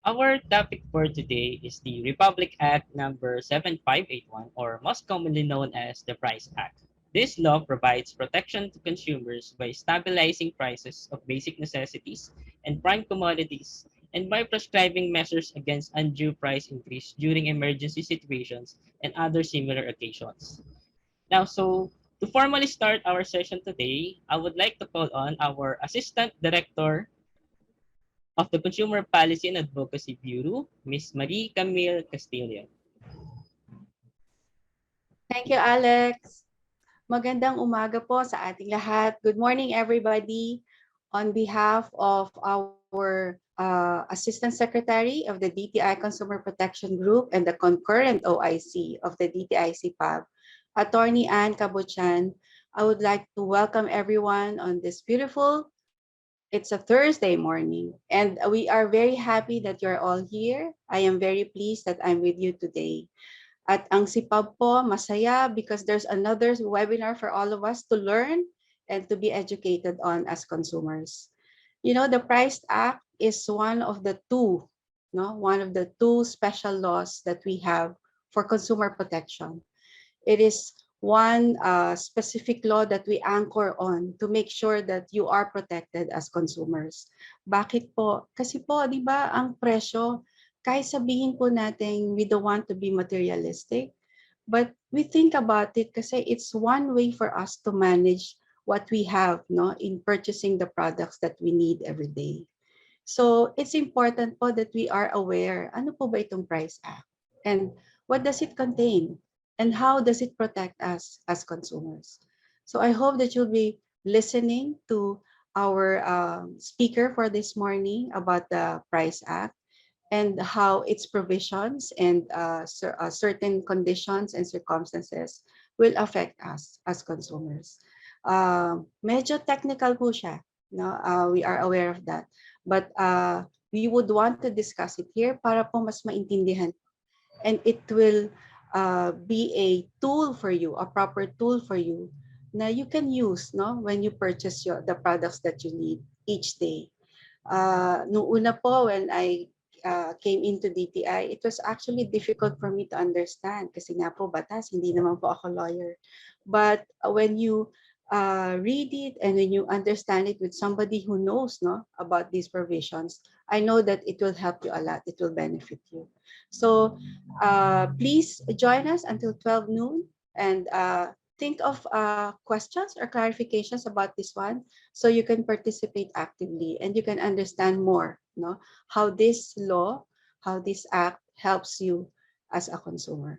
Our topic for today is the Republic Act number 7581, or most commonly known as the Price Act. This law provides protection to consumers by stabilizing prices of basic necessities and prime commodities, and by prescribing measures against undue price increase during emergency situations and other similar occasions. To formally start our session today, I would like to call on our Assistant Director of the Consumer Policy and Advocacy Bureau, Ms. Marie Camille Castillo. Thank you, Alex. Magandang umaga po sa ating lahat. Good morning, everybody. On behalf of our Assistant Secretary of the DTI Consumer Protection Group and the concurrent OIC of the DTIC PAB, Attorney Ann Cabuchan, I would like to welcome everyone on this beautiful, it's a Thursday morning, and we are very happy that you're all here. I am very pleased that I'm with you today. At ang SIPAB po, masaya because there's another webinar for all of us to learn and to be educated on as consumers. You know, the Price Act is one of the two, no, one of the two special laws that we have for consumer protection. It is one specific law that we anchor on to make sure that you are protected as consumers. Bakit po? Kasi po, di ba, ang presyo, kahit sabihin po natin we don't want to be materialistic, but we think about it kasi it's one way for us to manage what we have, no, in purchasing the products that we need every day. So it's important po that we are aware, ano po ba itong Price Act? And what does it contain? And how does it protect us as consumers? So I hope that you'll be listening to our speaker for this morning about the Price Act and how its provisions and certain conditions and circumstances will affect us as consumers. Medyo technical po siya. No? We are aware of that. But we would want to discuss it here para po mas maintindihan. And it will be a tool for you, a proper tool for you na you can use, no, when you purchase the products that you need each day. Noong una po, when I came into DTI, it was actually difficult for me to understand kasi nga po batas, hindi naman po ako lawyer. But when you read it and when you understand it with somebody who knows, no, about these provisions, I know that it will help you a lot. It will benefit you. So please join us until 12 noon and think of questions or clarifications about this one so you can participate actively and you can understand more, no, how this law, how this act helps you as a consumer.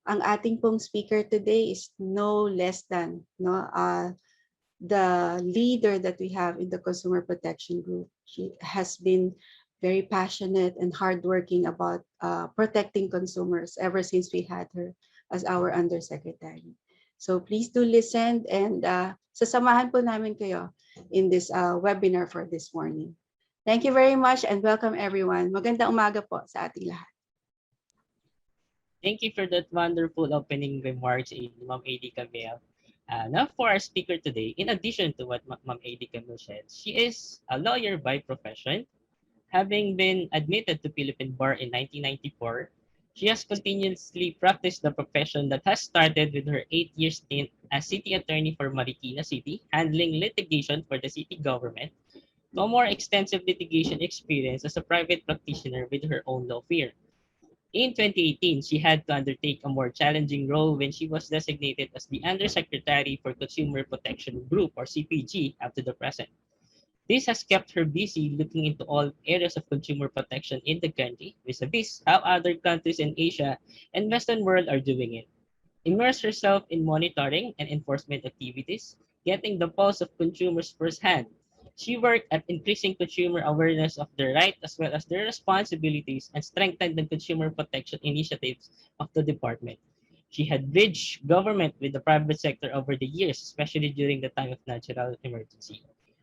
Ang ating pong speaker today is no less than the leader that we have in the Consumer Protection Group. She has been very passionate and hardworking about protecting consumers ever since we had her as our undersecretary. So please do listen and sasamahan po namin kayo in this webinar for this morning. Thank you very much and welcome everyone. Magandang umaga po sa ating lahat. Thank you for that wonderful opening remarks, Ma'am A.D. Camille. Now for our speaker today, in addition to what Ma'am A.D. Camille said, she is a lawyer by profession. Having been admitted to Philippine Bar in 1994, she has continuously practiced the profession that has started with her 8-year stint as city attorney for Marikina City, handling litigation for the city government, to a more extensive litigation experience as a private practitioner with her own law firm. In 2018, she had to undertake a more challenging role when she was designated as the Undersecretary for Consumer Protection Group, or CPG, up to the present. This has kept her busy looking into all areas of consumer protection in the country, vis-a-vis how other countries in Asia and Western world are doing it. Immerse herself in monitoring and enforcement activities, getting the pulse of consumers firsthand. She worked at increasing consumer awareness of their rights as well as their responsibilities and strengthened the consumer protection initiatives of the department. She had bridged government with the private sector over the years, especially during the time of natural emergency.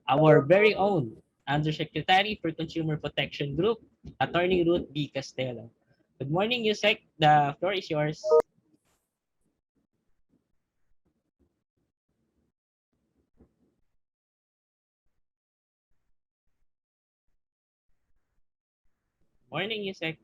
Our very own Undersecretary for Consumer Protection Group, Attorney Ruth B. Castelo. Good morning, Yusek. The floor is yours. Morning, Yusek.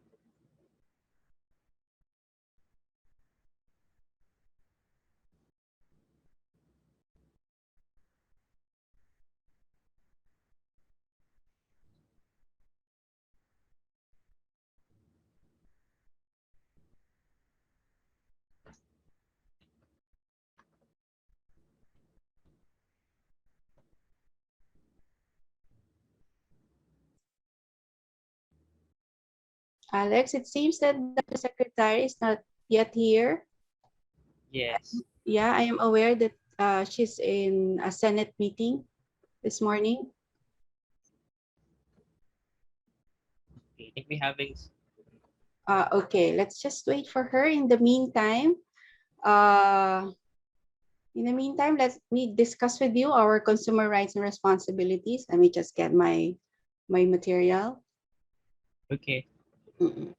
Alex, it seems that the secretary is not yet here. Yes. Yeah, I am aware that she's in a Senate meeting this morning. Okay, I think we having. Okay, let's just wait for her. Uh, in the meantime, let me discuss with you our consumer rights and responsibilities. Let me just get my material. Okay. Mm-mm.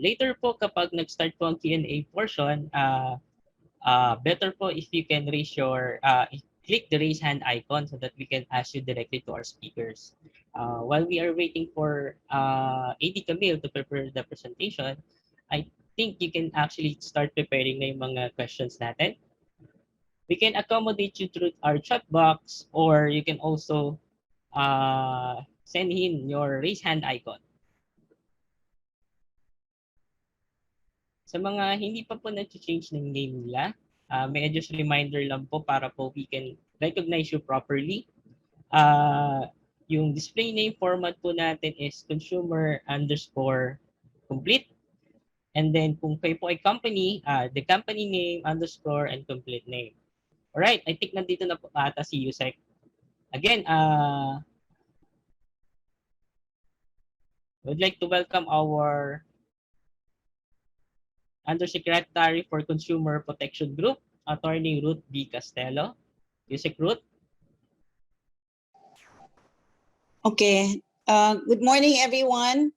Later po kapag nag-start po ang Q&A portion, better po if you can click the raise hand icon so that we can ask you directly to our speakers. While we are waiting for AD Camille to prepare the presentation, I think you can actually start preparing na yung mga questions natin. We can accommodate you through our chat box, or you can also send in your raise hand icon. Sa mga hindi pa po nag-change ng name nila, may just reminder lang po para po we can recognize you properly. Yung display name format po natin is consumer underscore complete. And then kung kayo po ay company, the company name underscore and complete name. Alright, I think nandito na po ata si Yusek. Again, would like to welcome our Undersecretary for Consumer Protection Group, Attorney Ruth B. Castello. Yusek Ruth. Okay. Good morning, everyone.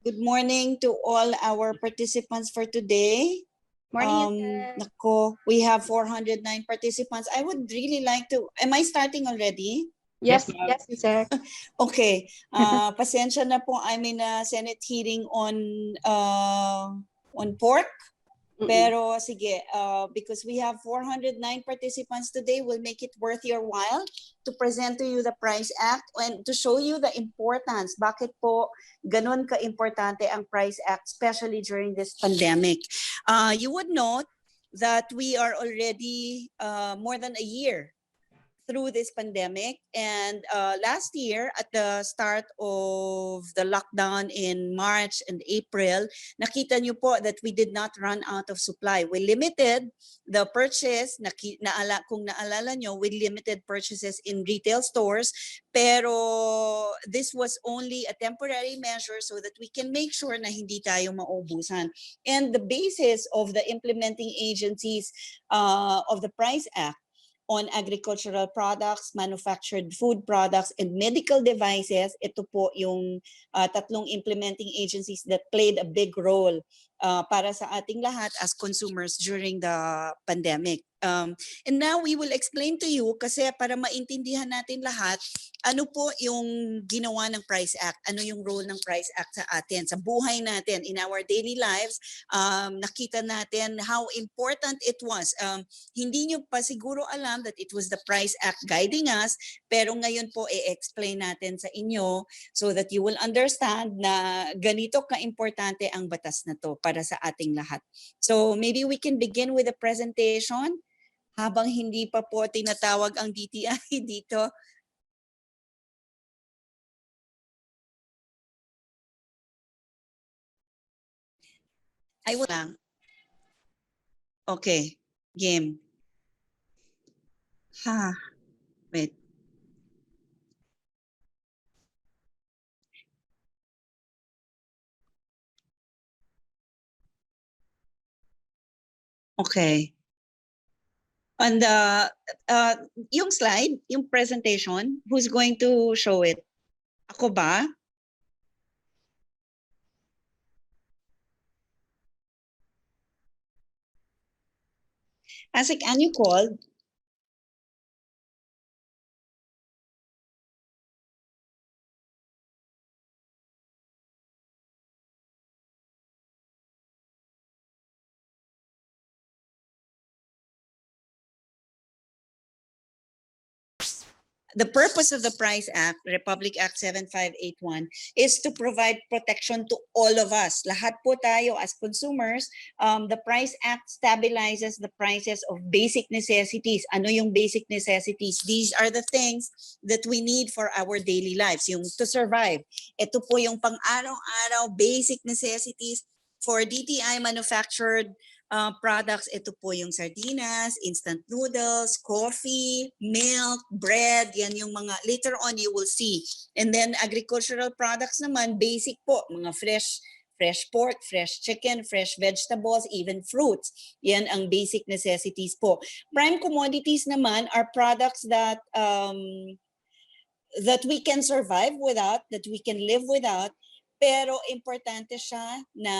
Good morning to all our participants for today. Morning, Yusek. Nako, we have 409 participants. I would really like to, am I starting already? Yes, ma'am. yes, Yusek. Okay. Pasensya na po, I'm in a Senate hearing on pork. Pero sige, because we have 409 participants today, we'll make it worth your while to present to you the Price Act and to show you the importance. Bakit po ganun ka-importante ang Price Act, especially during this pandemic. You would note that we are already more than a year through this pandemic. And last year, at the start of the lockdown in March and April, nakita niyo po that we did not run out of supply. We limited the purchase, kung naalala niyo, we limited purchases in retail stores, pero this was only a temporary measure so that we can make sure na hindi tayo maubusan. And the basis of the implementing agencies of the Price Act on agricultural products, manufactured food products, and medical devices. Ito po yung tatlong implementing agencies that played a big role para sa ating lahat as consumers during the pandemic. And now we will explain to you kasi para maintindihan natin lahat, ano po yung ginawa ng Price Act, ano yung role ng Price Act sa atin, sa buhay natin, in our daily lives. Nakita natin how important it was. Hindi nyo pa siguro alam that it was the Price Act guiding us, pero ngayon po i-explain natin sa inyo so that you will understand na ganito ka-importante ang batas na to para sa ating lahat. So maybe we can begin with the presentation habang hindi pa po tinatawag ang DTI dito. Ay, wala. Okay, game. Wait. Okay. On the yung slide, yung presentation, who's going to show it? Ako ba? Asik, can you call? The purpose of the Price Act, Republic Act 7581, is to provide protection to all of us. Lahat po tayo as consumers. The Price Act stabilizes the prices of basic necessities. Ano yung basic necessities? These are the things that we need for our daily lives, yung to survive. Ito po yung pang-araw-araw basic necessities for DTI manufactured products. Ito po yung sardinas, instant noodles, coffee, milk, bread. Yan yung mga, later on you will see. And then agricultural products naman, basic po, mga fresh pork, fresh chicken, fresh vegetables, even fruits. Yan ang basic necessities po. Prime commodities naman are products that that we can survive without, that we can live without, pero importante siya na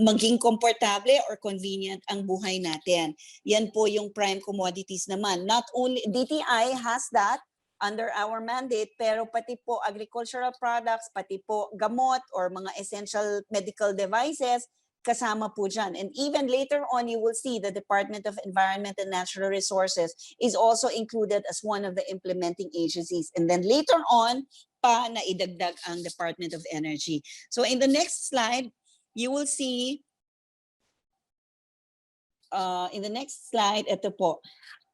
maging komportable or convenient ang buhay natin. Yan po yung prime commodities naman. Not only, DTI has that under our mandate, pero pati po agricultural products, pati po gamot or mga essential medical devices, kasama po dyan. And even later on, you will see the Department of Environment and Natural Resources is also included as one of the implementing agencies. And then later on, pa na idagdag ang Department of Energy. So in the next slide, you will see in the next slide, ito po.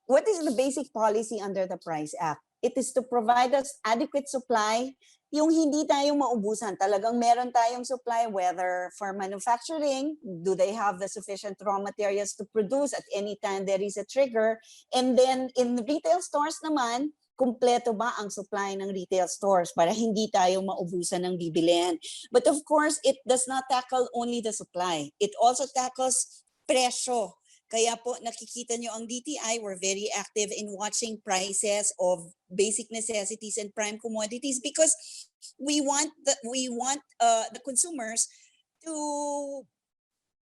What is the basic policy under the Price Act? It is to provide us adequate supply, yung hindi tayo maubusan. Talagang meron tayong supply, whether for manufacturing, do they have the sufficient raw materials to produce at any time there is a trigger? And then in retail stores naman, kumpleto ba ang supply ng retail stores para hindi tayo maubusan ng bibilin. But of course, it does not tackle only the supply. It also tackles presyo. Kaya po nakikita nyo ang DTI, we're very active in watching prices of basic necessities and prime commodities because we want the consumers to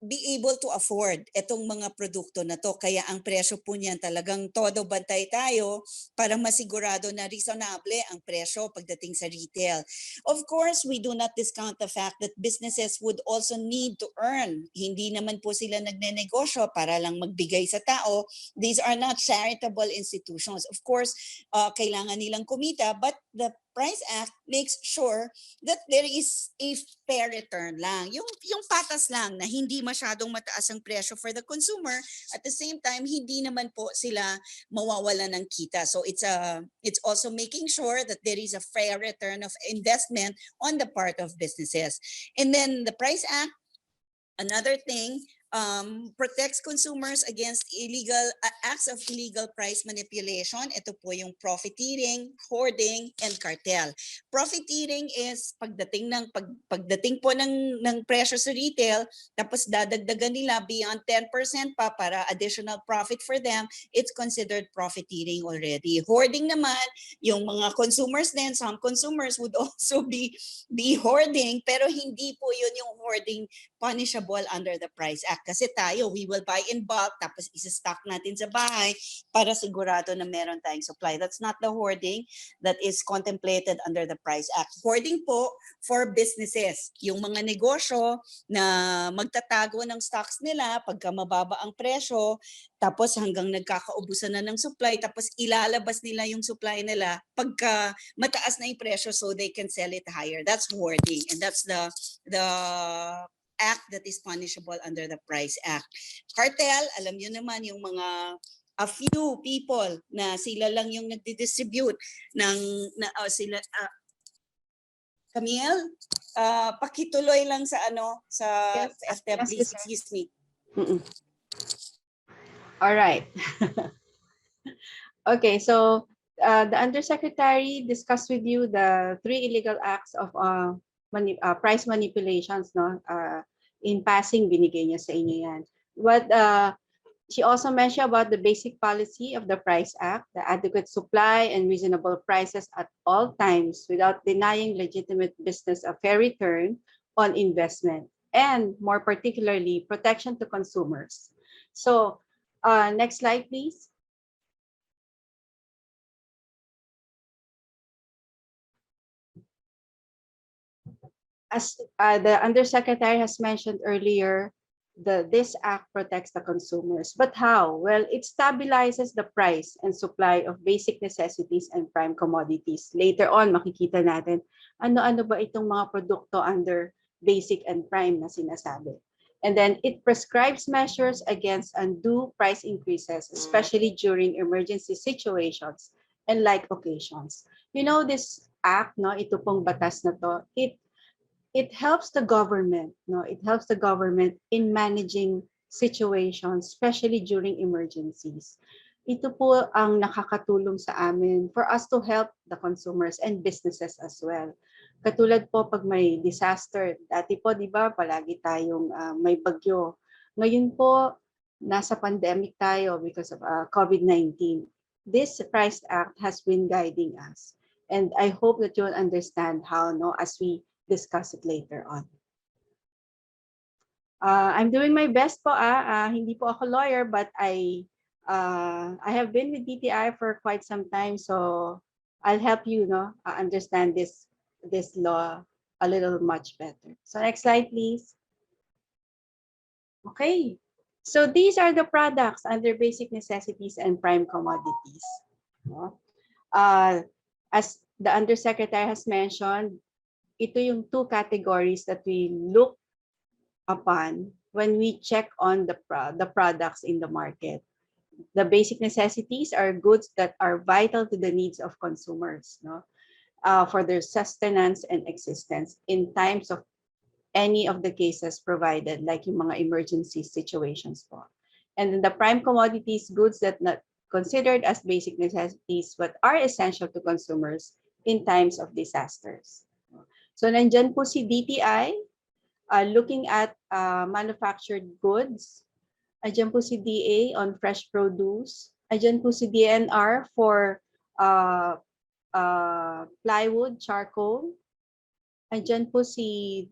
be able to afford itong mga produkto na to. Kaya ang presyo po niyan talagang todo bantay tayo para masigurado na reasonable ang presyo pagdating sa retail. Of course, we do not discount the fact that businesses would also need to earn. Hindi naman po sila nagnenegosyo para lang magbigay sa tao. These are not charitable institutions. Of course, kailangan nilang kumita, but the Price Act makes sure that there is a fair return lang. Yung patas lang na hindi masyadong mataas ang presyo for the consumer, at the same time hindi naman po sila mawawala ng kita. So it's also making sure that there is a fair return of investment on the part of businesses. And then the Price Act, another thing, protects consumers against illegal acts of illegal price manipulation. Ito po yung profiteering, hoarding, and cartel. Profiteering is pagdating po ng presyo sa retail, tapos dadagdagan nila beyond 10% pa para additional profit for them, it's considered profiteering already. Hoarding naman, yung mga consumers din, some consumers would also be hoarding, pero hindi po yun yung hoarding punishable under the Price Act. Kasi tayo, we will buy in bulk, tapos isa-stock natin sa bahay para sigurado na meron tayong supply. That's not the hoarding that is contemplated under the Price Act. Hoarding po for businesses. Yung mga negosyo na magtatago ng stocks nila pagka mababa ang presyo, tapos hanggang nagkakaubusan na ng supply, tapos ilalabas nila yung supply nila pagka mataas na yung presyo so they can sell it higher. That's hoarding, and that's the act that is punishable under the Price Act. Cartel, alam niyo naman yung mga a few people na sila lang yung nagdi-distribute ng sila Camille, pakituloy lang sa sa FTEP, please. Excuse me. All right. Okay, so the Undersecretary discussed with you the 3 illegal acts of price manipulations, no? In passing, binigay niya sa inyo yan. What she also mentioned about the basic policy of the Price Act, the adequate supply and reasonable prices at all times without denying legitimate business a fair return on investment, and more particularly, protection to consumers. So, next slide, please. As the Undersecretary has mentioned earlier, this act protects the consumers. But how? Well, it stabilizes the price and supply of basic necessities and prime commodities. Later on, makikita natin ano-ano ba itong mga produkto under basic and prime na sinasabi. And then it prescribes measures against undue price increases, especially during emergency situations and like occasions. You know, this act, no, ito pong batas na to, it helps the government, no, it helps the government in managing situations, especially during emergencies. Ito po ang nakakatulong sa amin for us to help the consumers and businesses as well. Katulad po pag may disaster, dati po 'di ba palagi tayong may bagyo. Ngayon po nasa pandemic tayo because of COVID-19. This Price Act has been guiding us. And I hope that you'll understand how, no, as we discuss it later on. I'm doing my best po. Hindi po ako lawyer, but I have been with DTI for quite some time, so I'll help you, no, understand this law a little much better. So next slide, please. Okay. So these are the products under basic necessities and prime commodities. No? As the Undersecretary has mentioned, ito yung two categories that we look upon when we check on the products in the market. The basic necessities are goods that are vital to the needs of consumers, no? For their sustenance and existence in times of any of the cases provided, like yung mga emergency situations po. And then the prime commodities, goods that not considered as basic necessities but are essential to consumers in times of disasters. So nandyan po si DTI, looking at manufactured goods. Andyan po si DA on fresh produce. Andyan po si DNR for plywood, charcoal. Andyan po si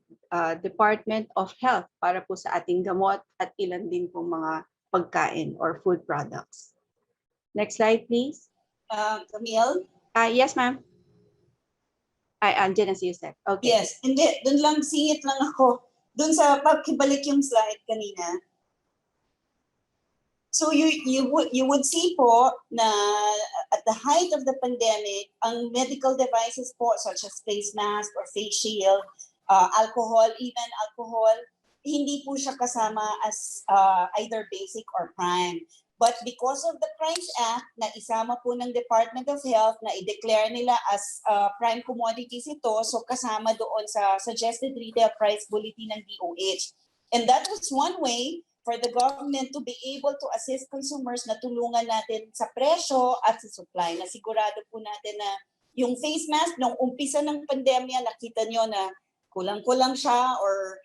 Department of Health para po sa ating gamot at ilan din po mga pagkain or food products. Next slide, please. Camille? Yes, ma'am. Ay, andyan na si Yusef. Okay. Yes, hindi. Doon lang, singit lang ako. Doon sa pagkibalik yung slide kanina. So you would see po na at the height of the pandemic, ang medical devices po such as face mask or face shield, alcohol, even alcohol, hindi po siya kasama as either basic or prime. But because of the Price Act na isama po ng Department of Health na i-declare nila as prime commodities ito, so kasama doon sa suggested retail price bulletin ng DOH. And that was one way for the government to be able to assist consumers na tulungan natin sa presyo at sa supply. Na sigurado po natin na yung face mask, nung umpisa ng pandemya, nakita nyo na kulang-kulang siya or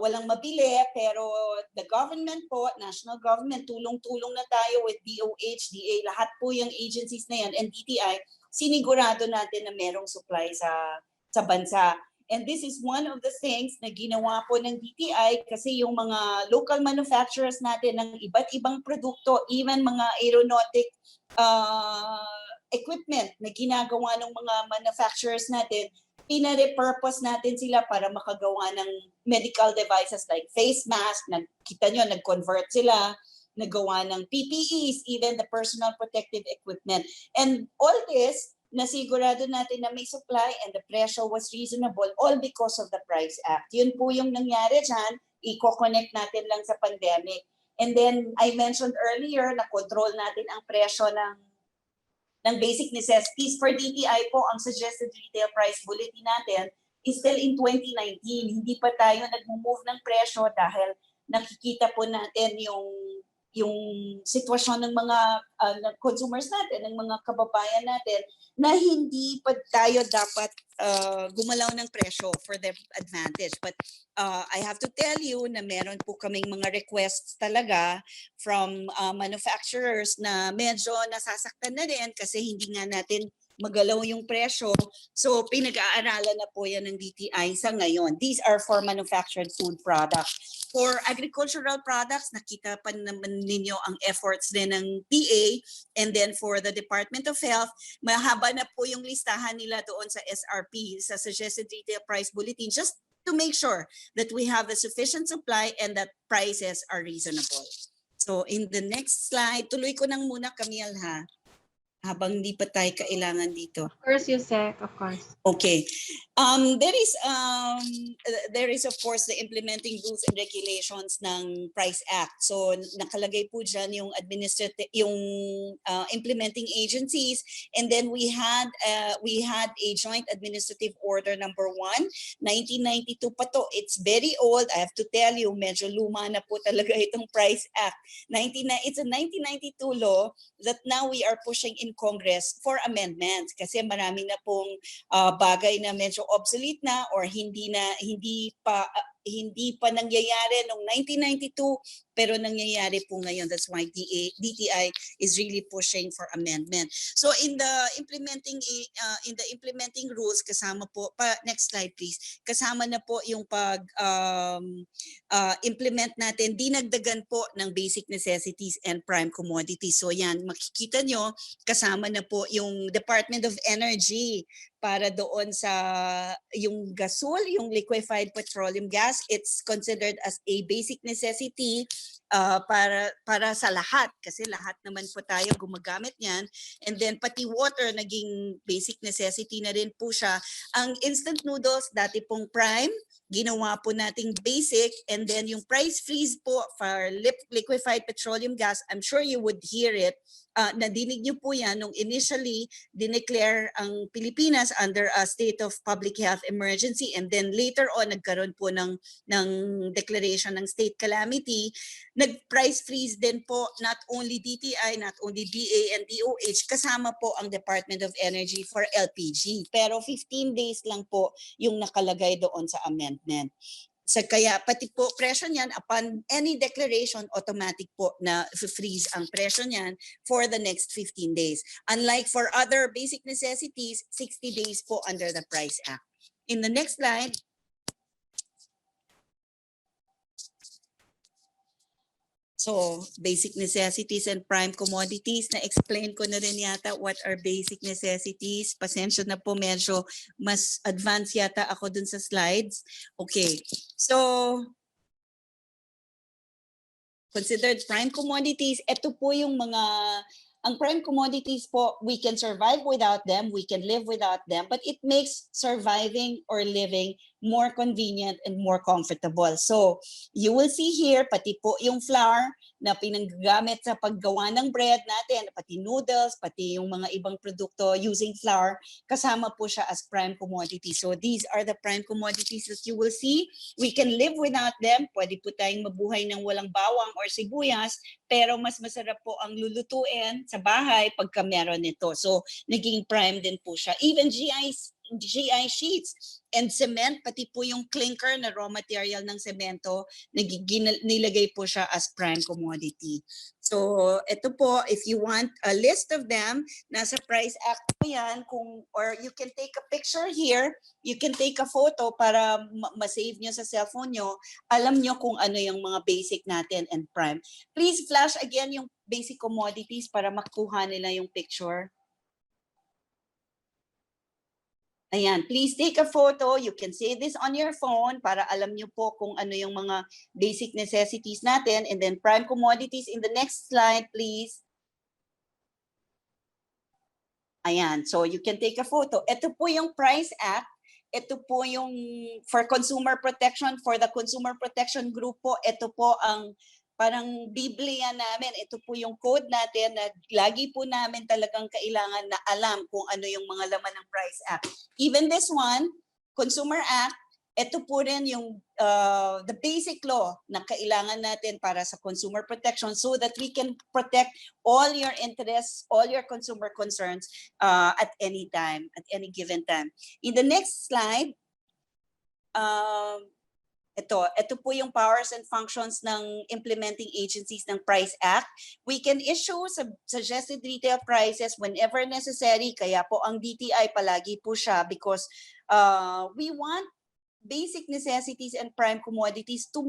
walang mabili, pero the government po, national government, tulong-tulong na tayo with DOH, DA, lahat po yung agencies na yan, and DTI, sinigurado natin na merong supply sa bansa. And this is one of the things na ginawa po ng DTI kasi yung mga local manufacturers natin ng iba't ibang produkto, even mga aeronautic equipment na ginagawa ng mga manufacturers natin, pinare-purpose natin sila para makagawa ng medical devices like face mask. Kita nyo, nag-convert sila, nagawa ng PPEs, even the personal protective equipment. And all this, nasigurado natin na may supply and the presyo was reasonable, all because of the Price Act. Yun po yung nangyari dyan, i-connect natin lang sa pandemic. And then, I mentioned earlier na control natin ang presyo ng basic necessities. For DTI po, ang suggested retail price bulletin natin is still in 2019. Hindi pa tayo nag-move ng presyo dahil nakikita po natin yung yung sitwasyon ng mga consumers natin, ng mga kababayan natin, na hindi pa tayo dapat gumalaw ng presyo for their advantage. But I have to tell you na meron po kaming mga requests talaga from manufacturers na medyo nasasaktan na rin kasi hindi nga natin magalaw yung presyo. So pinag-aaralan na po yan ng DTI sa ngayon. These are for manufactured food products. For agricultural products, nakita pa naman ninyo ang efforts din ng PA, and then for the Department of Health, mahaba na po yung listahan nila doon sa SRP, sa Suggested Retail Price Bulletin, just to make sure that we have a sufficient supply and that prices are reasonable. So in the next slide, tuloy ko nang muna, Camille, ha? Habang hindi pa tayo kailangan dito. Of course, Yusek, of course. Okay. There is of course the implementing rules and regulations ng Price Act. So nakalagay po diyan yung implementing agencies, and then we had a joint administrative order number 1, 1992 pa to. It's very old. I have to tell you, medyo luma na po talaga itong Price Act. It's a 1992 law that now we are pushing in Congress for amendments kasi marami na pong bagay na medyo obsolete na or hindi pa nangyayari noong 1992 pero nangyayari po ngayon. That's why DTI is really pushing for amendment. So in the implementing rules, kasama po next slide please. Kasama na po yung pag implement natin, dinagdagan po ng basic necessities and prime commodities. So yan, makikita nyo, kasama na po yung Department of Energy para doon sa yung gasol, yung liquefied petroleum gas. It's considered as a basic necessity para sa lahat kasi lahat naman po tayo gumagamit niyan. And then pati water naging basic necessity na rin po siya. Ang instant noodles dati pong prime, ginawa po nating basic, and then yung price freeze po for liquefied petroleum gas, I'm sure you would hear it. Nadinig niyo po yan nung initially dineclare ang Pilipinas under a state of public health emergency, and then later on nagkaroon po ng declaration ng state calamity. Nag-price freeze din po not only DTI, not only DA and DOH, kasama po ang Department of Energy for LPG. Pero 15 days lang po yung nakalagay doon sa amendment. So kaya pati po presyo niyan, upon any declaration, automatic po na freeze ang presyo niyan for the next 15 days. Unlike for other basic necessities, 60 days po under the Price Act. In the next slide, so, basic necessities and prime commodities, na-explain ko na rin yata what are basic necessities. Pasensya na po, medyo mas advanced yata ako dun sa slides. Okay, so, considered prime commodities, ito po yung ang prime commodities po, we can survive without them, we can live without them, but it makes surviving or living more convenient and more comfortable. So, you will see here, pati po yung flour na pinanggagamit sa paggawa ng bread natin, pati noodles, pati yung mga ibang produkto using flour, kasama po siya as prime commodity. So, these are the prime commodities that you will see. We can live without them. Pwede po tayong mabuhay ng walang bawang or sibuyas, pero mas masarap po ang lulutuin sa bahay pagka meron nito. So, naging prime din po siya. Even GI sheets and cement, pati po yung clinker na raw material ng semento, nilagay po siya as prime commodity. So, ito po, if you want a list of them, nasa Price Act po yan, or you can take a picture here, you can take a photo para ma-save nyo sa cellphone nyo, alam nyo kung ano yung mga basic natin and prime. Please flash again yung basic commodities para makuha nila yung picture. Ayan, please take a photo. You can save this on your phone para alam nyo po kung ano yung mga basic necessities natin. And then prime commodities in the next slide, please. Ayan, so you can take a photo. Ito po yung Price Act. Ito po yung for consumer protection, for the consumer protection group po, ito po ang parang Biblia namin. Ito po yung code natin na lagi po namin talagang kailangan na alam kung ano yung mga laman ng Price Act. Even this one, Consumer Act, ito po rin yung the basic law na kailangan natin para sa consumer protection so that we can protect all your interests, all your consumer concerns at any time, at any given time. In the next slide, ito po yung powers and functions ng implementing agencies ng Price Act. We can issue suggested retail prices whenever necessary. Kaya po ang DTI palagi po siya because we want basic necessities and prime commodities to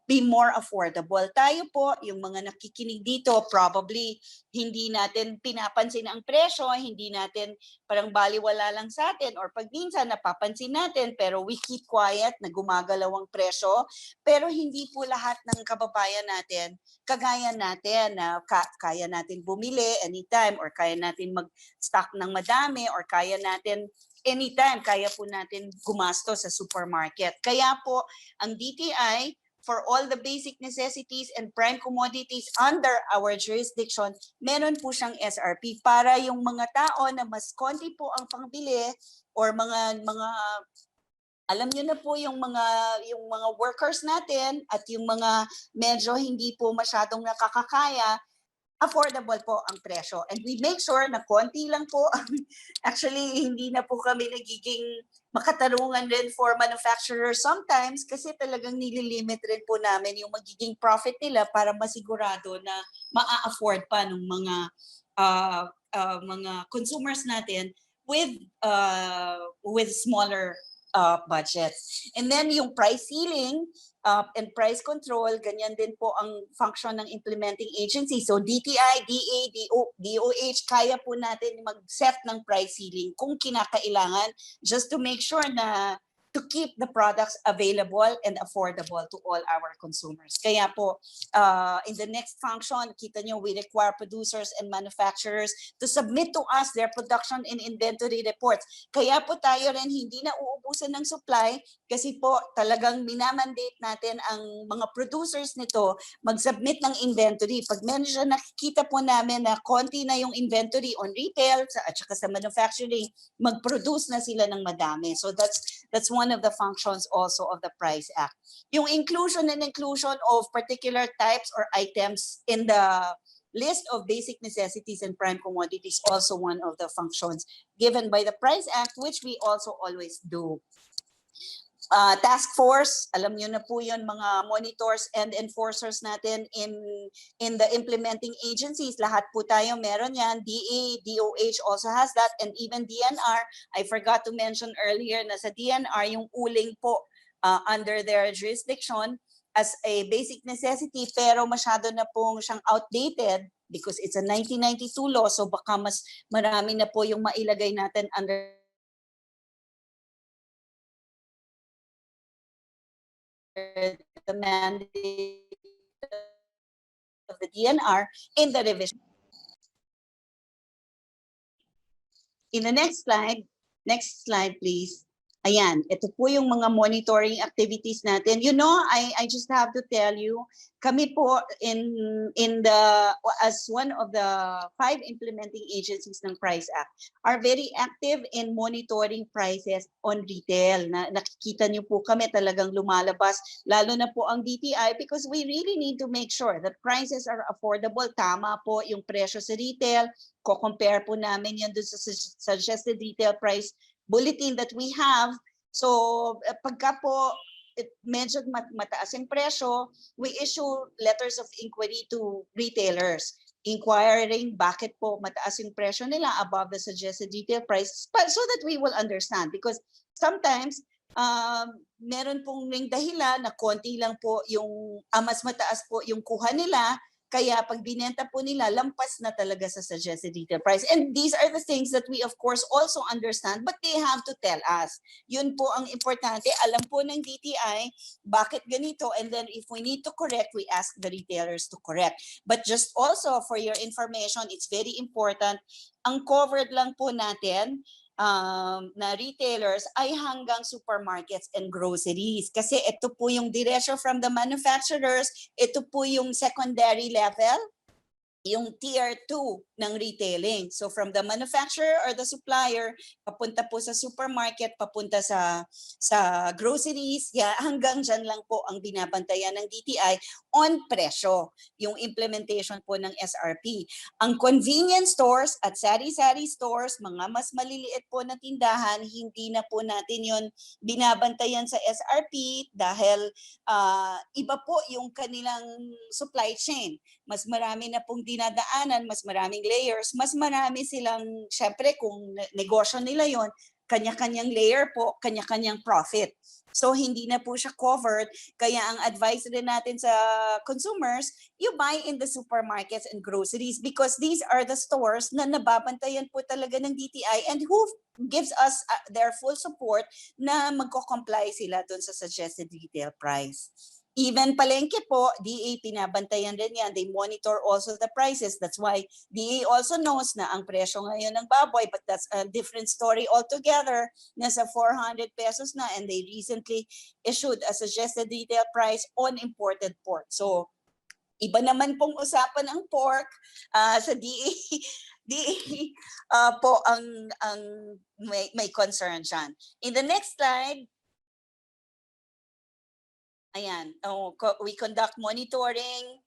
be more affordable. Tayo po, yung mga nakikinig dito, probably hindi natin pinapansin ang presyo, hindi natin parang baliwala lang sa atin or pag minsan napapansin natin pero we keep quiet na gumagalaw ang presyo. Pero hindi po lahat ng kababayan natin, kagaya natin na kaya natin bumili anytime or kaya natin mag-stock ng madami or kaya natin anytime, kaya po natin gumasto sa supermarket. Kaya po, ang DTI, for all the basic necessities and prime commodities under our jurisdiction, meron po siyang SRP para yung mga tao na mas konti po ang pangbili or mga alam niyo na po yung mga workers natin at yung mga medyo hindi po masyadong nakakakaya, affordable po ang presyo. And we make sure na konti lang po. Actually, hindi na po kami nagiging makatarungan rin for manufacturers sometimes kasi talagang nililimit rin po namin yung magiging profit nila para masigurado na maa-afford pa ng mga consumers natin with smaller budgets. And then yung price ceiling, and price control, ganyan din po ang function ng implementing agency. So DTI, DA, DOH, kaya po natin mag-set ng price ceiling kung kinakailangan just to make sure na to keep the products available and affordable to all our consumers. Kaya po, in the next function, kita nyo, we require producers and manufacturers to submit to us their production and inventory reports. Kaya po tayo rin hindi na uubusan ng supply kasi po talagang minamandate natin ang mga producers nito mag-submit ng inventory. Pag meron siya nakikita po namin na konti na yung inventory on retail at saka sa manufacturing, mag-produce na sila ng madami. So that's one of the functions also of the Price Act. Yung inclusion of particular types or items in the list of basic necessities and prime commodities, also one of the functions given by the Price Act, which we also always do. Task force, alam niyo na po yun, mga monitors and enforcers natin in the implementing agencies. Lahat po tayo meron yan. DA, DOH also has that, and even DNR. I forgot to mention earlier na sa DNR, yung uling po under their jurisdiction as a basic necessity, pero masyado na pong siyang outdated because it's a 1992 law, so baka mas marami na po yung mailagay natin under the mandate of the DNR in the revision. In the next slide please. Ayan, ito po yung mga monitoring activities natin. You know, I just have to tell you, kami po as one of the 5 implementing agencies ng Price Act are very active in monitoring prices on retail. Nakikita niyo po kami talagang lumalabas, lalo na po ang DTI because we really need to make sure that prices are affordable. Tama po yung presyo sa retail. Ko-compare po namin yan dun sa suggested retail price bulletin that we have. So pagka po medyo mataas yung presyo, we issue letters of inquiry to retailers inquiring bakit po mataas yung presyo nila above the suggested retail price, so that we will understand, because sometimes meron pong dahilan na konti lang po yung mas mataas po yung kuha nila. Kaya pag binenta po nila, lampas na talaga sa suggested retail price. And these are the things that we of course also understand, but they have to tell us. Yun po ang importante. Alam po ng DTI bakit ganito, and then if we need to correct, we ask the retailers to correct. But just also for your information, it's very important, ang covered lang po natin na retailers ay hanggang supermarkets and groceries. Kasi ito po yung diretso from the manufacturers, ito po yung secondary level yung tier 2 ng retailing. So from the manufacturer or the supplier, papunta po sa supermarket, papunta sa groceries, hanggang dyan lang po ang binabantayan ng DTI on presyo, yung implementation po ng SRP. Ang convenience stores at sari-sari stores, mga mas maliliit po na tindahan, hindi na po natin yon binabantayan sa SRP dahil iba po yung kanilang supply chain. Mas marami na pong dinadaanan, mas maraming layers, mas marami silang, syempre kung negosyo nila yon, kanya-kanyang layer po, kanya-kanyang profit. So hindi na po siya covered, kaya ang advice rin natin sa consumers, you buy in the supermarkets and groceries because these are the stores na nababantayan po talaga ng DTI and who gives us their full support na magko-comply sila dun sa suggested retail price. Even palengke po, DA pinabantayan rin yan. They monitor also the prices. That's why DA also knows na ang presyo ngayon ng baboy, but that's a different story altogether. Nasa 400 pesos na and they recently issued a suggested retail price on imported pork. So, iba naman pong usapan ang pork sa DA. DA po ang may concern dyan. In the next slide, ayan, we conduct monitoring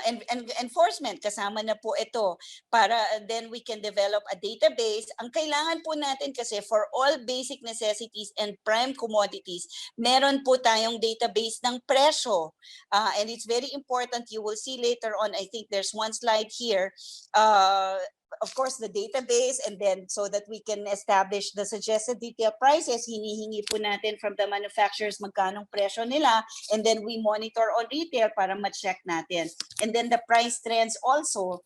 and enforcement. Kasama na po ito para then we can develop a database. Ang kailangan po natin kasi for all basic necessities and prime commodities, meron po tayong database ng presyo. And it's very important. You will see later on, I think there's one slide here, of course, the database, and then so that we can establish the suggested retail prices, hinihingi po natin from the manufacturers magkanong presyo nila, and then we monitor on retail para ma-check natin. And then the price trends also,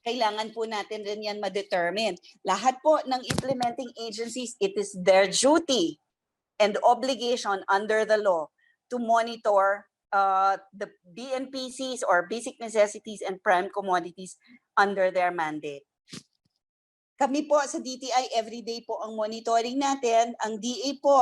kailangan po natin rin yan ma-determine. Lahat po ng implementing agencies, it is their duty and obligation under the law to monitor the BNPCs or basic necessities and prime commodities under their mandate. Kami po sa DTI, everyday po ang monitoring natin. Ang DA po,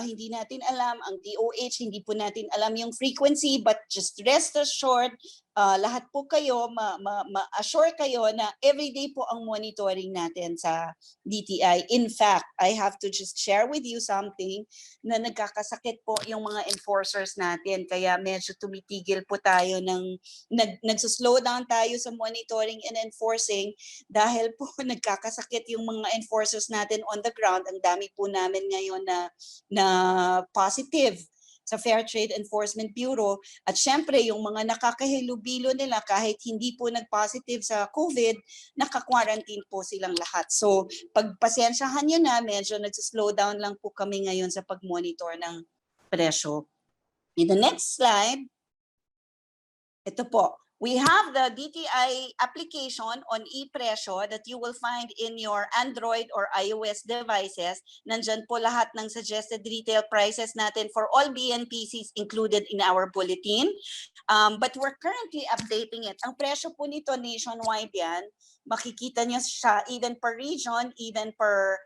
hindi natin alam. Ang DOH, hindi po natin alam yung frequency. But just rest assured, lahat po kayo, ma-assure kayo na everyday po ang monitoring natin sa DTI. In fact, I have to just share with you something na nagkakasakit po yung mga enforcers natin. Kaya medyo tumitigil po tayo nagsuslow down tayo sa monitoring and enforcing dahil po nagkakasakit yung mga enforcers natin on the ground. Ang dami po namin ngayon na positive sa Fair Trade Enforcement Bureau. At syempre, yung mga nakakahilubilo nila kahit hindi po nag-positive sa COVID, naka-quarantine po silang lahat. So, pagpasensyahan nyo na, medyo nag-slow down lang po kami ngayon sa pag-monitor ng presyo. In the next slide, ito po. We have the DTI application on e-presyo that you will find in your Android or iOS devices. Nandyan po lahat ng suggested retail prices natin for all BNPCs included in our bulletin. But we're currently updating it. Ang presyo po nito nationwide yan. Makikita niyo siya even per region, even per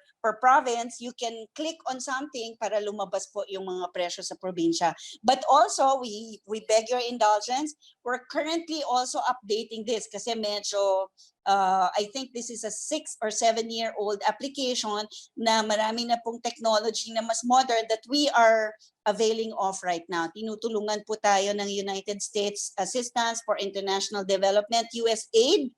province. You can click on something para lumabas po yung mga presyo sa probinsya. But also, we beg your indulgence. We're currently also updating this kasi medyo, I think this is a 6 or 7-year-old application na marami na pong technology na mas modern that we are availing of right now. Tinutulungan po tayo ng United States Assistance for International Development, USAID,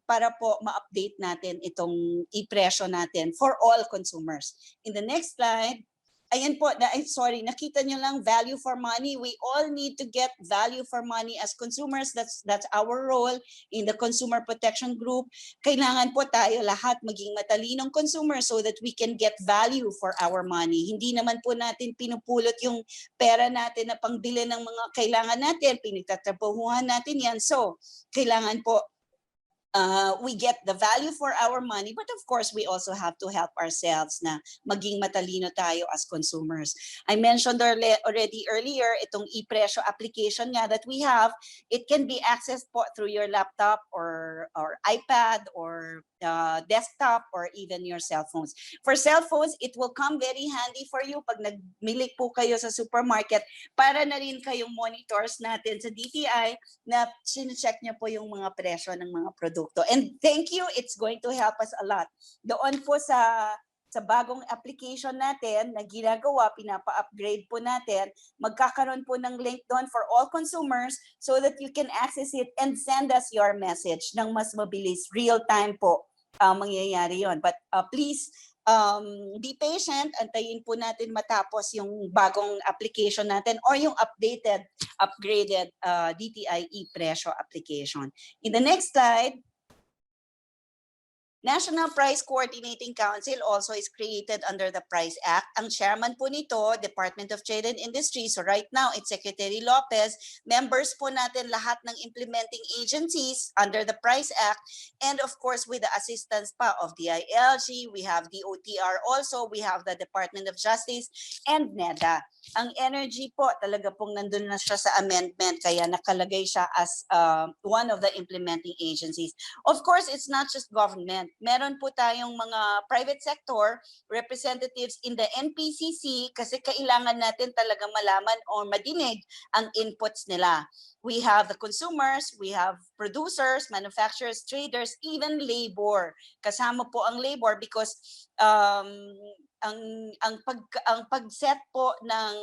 para po ma-update natin itong e-presyo natin for all consumers. In the next slide, ayan po, sorry, nakita nyo lang value for money. We all need to get value for money as consumers. That's our role in the consumer protection group. Kailangan po tayo lahat maging matalinong consumer so that we can get value for our money. Hindi naman po natin pinupulot yung pera natin na pangbili ng mga kailangan natin. Pinagtatrabahuhan natin yan. So, kailangan po we get the value for our money, but of course, we also have to help ourselves na maging matalino tayo as consumers. I mentioned already earlier, itong e-presyo application nga that we have, it can be accessed po through your laptop or iPad or desktop or even your cell phones. For cell phones, it will come very handy for you pag nagmili po kayo sa supermarket, para na rin kayong monitors natin sa DTI na sine-check niyo po yung mga presyo ng mga produkto. And thank you, it's going to help us a lot. Doon po sa bagong application natin na ginagawa, pinapa-upgrade po natin, magkakaroon po ng link doon for all consumers so that you can access it and send us your message ng mas mabilis, real time po mangyayari yon. But please, be patient, antayin po natin matapos yung bagong application natin or yung upgraded DTI e-presyo application. In the next slide, National Price Coordinating Council also is created under the Price Act. Ang chairman po nito, Department of Trade and Industry. So right now, it's Secretary Lopez. Members po natin lahat ng implementing agencies under the Price Act. And of course, with the assistance pa of the ILG, we have the OTR also, we have the Department of Justice, and NEDA. Ang energy po, talaga pong nandun na siya sa amendment, kaya nakalagay siya as one of the implementing agencies. Of course, it's not just government. Meron po tayong mga private sector representatives in the NPCC kasi kailangan natin talaga malaman o madinig ang inputs nila. We have the consumers, we have producers, manufacturers, traders, even labor. Kasama po ang labor because ang pag-set po ng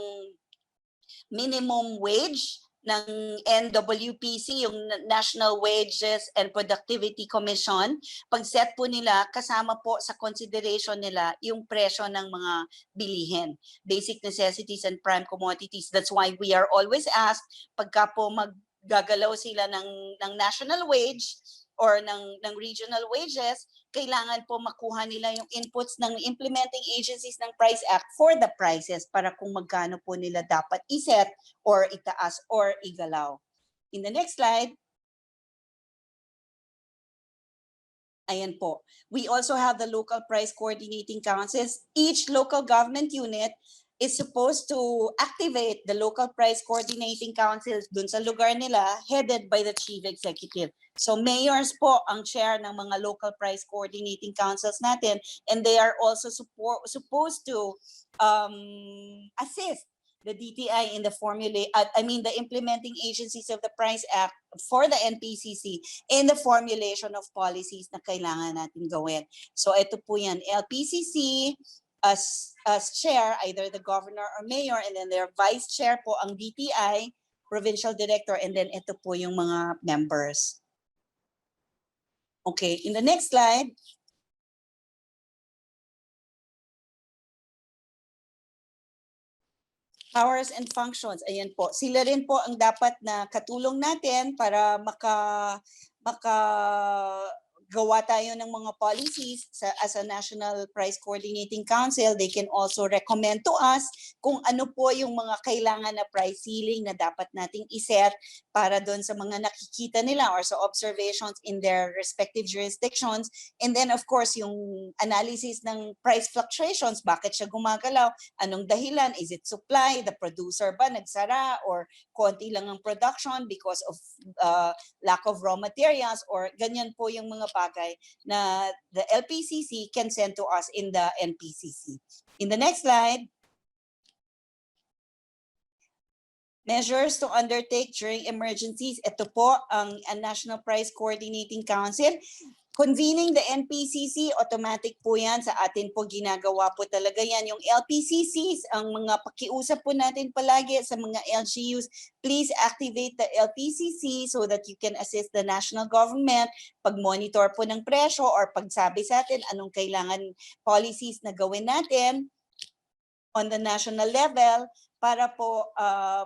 minimum wage ng NWPC, yung National Wages and Productivity Commission, pag-set po nila, kasama po sa consideration nila yung presyo ng mga bilihin, basic necessities and prime commodities. That's why we are always asked, pagka po maggagalaw sila ng national wage or ng regional wages, kailangan po makuha nila yung inputs ng implementing agencies ng Price Act for the prices para kung magkano po nila dapat iset or itaas or igalaw. In the next slide, ayan po. We also have the local price coordinating councils. Each local government unit is supposed to activate the local price coordinating councils dun sa lugar nila, headed by the chief executive. So mayors po ang chair ng mga local price coordinating councils natin, and they are also supposed to assist the DTI in the the implementing agencies of the Price Act for the NPCC in the formulation of policies na kailangan natin gawin. So ito po yan, LPCC, as chair, either the governor or mayor, and then their vice chair po ang DTI, provincial director, and then ito po yung mga members. Okay, in the next slide, powers and functions, ayan po. Sila rin po ang dapat na katulong natin para gawa tayo ng mga policies as a National Price Coordinating Council. They can also recommend to us kung ano po yung mga kailangan na price ceiling na dapat nating iset para doon sa mga nakikita nila or sa observations in their respective jurisdictions. And then of course, yung analysis ng price fluctuations, bakit siya gumagalaw, anong dahilan, is it supply, the producer ba nagsara, or konti lang ang production because of lack of raw materials, or ganyan po yung mga bagay na the LPCC can send to us in the NPCC. In the next slide, measures to undertake during emergencies. Ito po ang National Price Coordinating Council. Convening the NPCC, automatic po yan. Sa atin po ginagawa po talaga yan. Yung LPCCs, ang mga pakiusap po natin palagi sa mga LGUs, please activate the LPCC so that you can assist the national government pag-monitor po ng presyo or pagsabi sa atin anong kailangan policies na gawin natin on the national level para po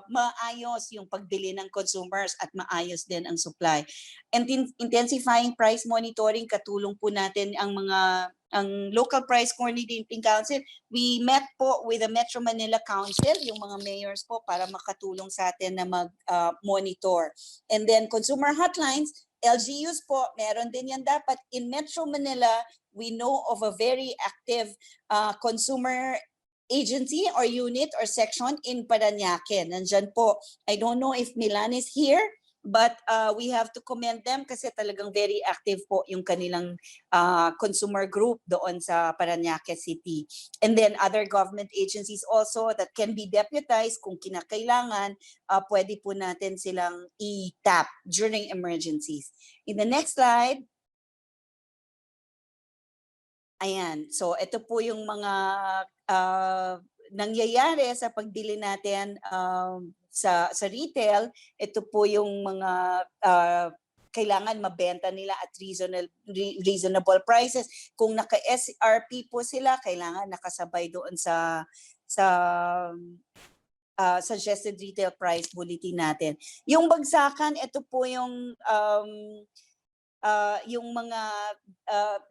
maayos yung pagbili ng consumers at maayos din ang supply. And intensifying price monitoring, katulong po natin ang local price coordinating council. We met po with the Metro Manila Council, yung mga mayors po, para makatulong sa atin na mag-monitor. And then consumer hotlines, LGUs po, meron din yan dapat. In Metro Manila, we know of a very active consumer agency or unit or section in Parañaque. Nandyan po. I don't know if Milan is here, but we have to commend them kasi talagang very active po yung kanilang consumer group doon sa Parañaque City. And then other government agencies also that can be deputized kung kinakailangan, pwede po natin silang i-tap during emergencies. In the next slide, ayan. So ito po yung mga nangyayari sa pagbili natin sa retail. Ito po yung mga kailangan mabenta nila at reasonable prices. Kung naka-SRP po sila, kailangan nakasabay doon sa suggested retail price bulletin natin. Yung bagsakan, ito po yung mga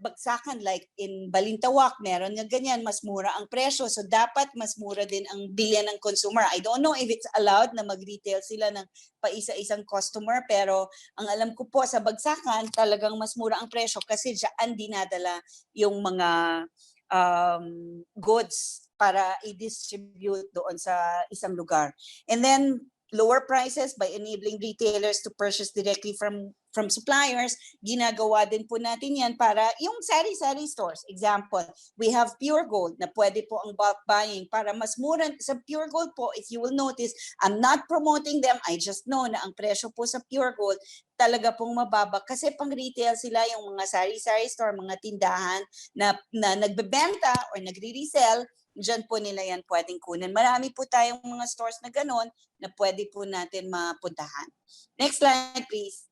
bagsakan like in Balintawak, meron nga ganyan, mas mura ang presyo. So dapat mas mura din ang bilyan ng consumer. I don't know if it's allowed na mag-retail sila ng paisa-isang customer, pero ang alam ko po sa bagsakan, talagang mas mura ang presyo kasi diyan dinadala yung mga goods para i-distribute doon sa isang lugar. And then lower prices by enabling retailers to purchase directly from suppliers. Ginagawa din po natin yan para yung sari-sari stores. Example, we have Pure Gold na pwede po ang bulk buying para mas mura. Sa Pure Gold po, if you will notice, I'm not promoting them. I just know na ang presyo po sa Pure Gold talaga pong mababa kasi pang retail sila, yung mga sari-sari store, mga tindahan na nagbebenta or nagre-resell. Diyan po nila yan pwedeng kunin. Marami po tayong mga stores na ganon na pwede po natin mapuntahan. Next slide, please.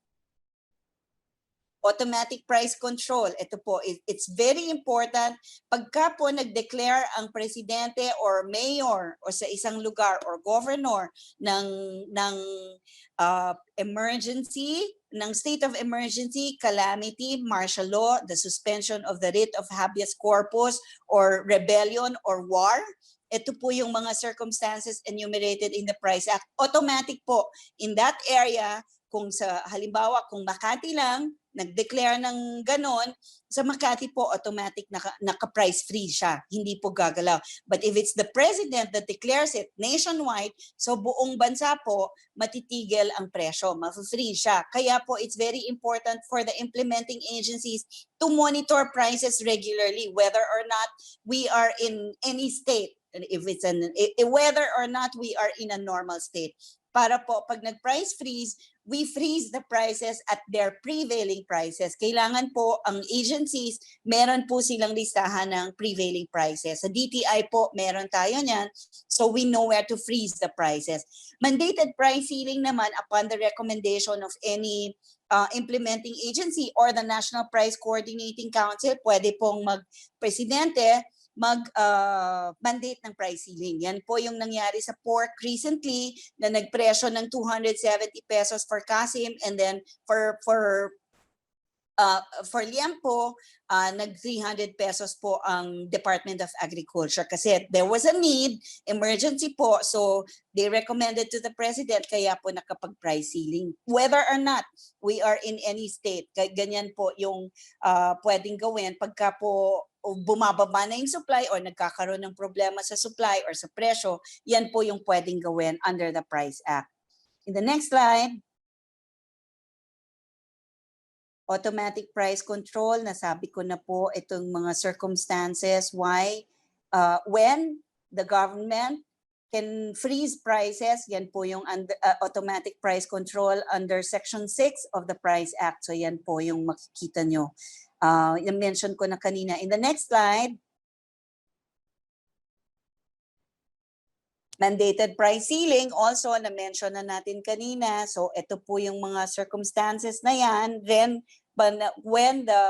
Automatic price control. Ito po, it's very important. Pagka po nag-declare ang presidente or mayor o sa isang lugar or governor ng emergency, ng state of emergency, calamity, martial law, the suspension of the writ of habeas corpus, or rebellion or war, ito po yung mga circumstances enumerated in the Price Act. Automatic po in that area, kung sa halimbawa kung Makati lang nag-declare ng ganon, sa Makati po automatic naka-price free siya, hindi po gagalaw. But if it's the president that declares it nationwide, so buong bansa po matitigil ang presyo, ma-free siya. Kaya po it's very important for the implementing agencies to monitor prices regularly, whether or not we are in any state, if it's whether or not we are in a normal state. Para po pag nag-price freeze, we freeze the prices at their prevailing prices. Kailangan po ang agencies, meron po silang listahan ng prevailing prices. Sa DTI po, meron tayo niyan. So we know where to freeze the prices. Mandated price ceiling naman upon the recommendation of any implementing agency or the National Price Coordinating Council, pwede pong mag-presidente, mag-mandate ng price ceiling. Yan po yung nangyari sa pork recently na nagpresyo ng 270 pesos for Kasim, and then for liempo, nag 300 pesos po ang Department of Agriculture kasi there was a need, emergency po, so they recommended to the president, kaya po nakapag-price ceiling. Whether or not we are in any state, ganyan po yung pwedeng gawin pagka po bumababa na yung supply or nagkakaroon ng problema sa supply or sa presyo, yan po yung pwedeng gawin under the Price Act. In the next slide, automatic price control, nasabi ko na po itong mga circumstances why when the government can freeze prices, yan po yung automatic price control under Section 6 of the Price Act. So yan po yung makikita nyo. Yung mention ko na kanina. In the next slide, mandated price ceiling, also na-mention na natin kanina. So ito po yung mga circumstances na yan. Then when the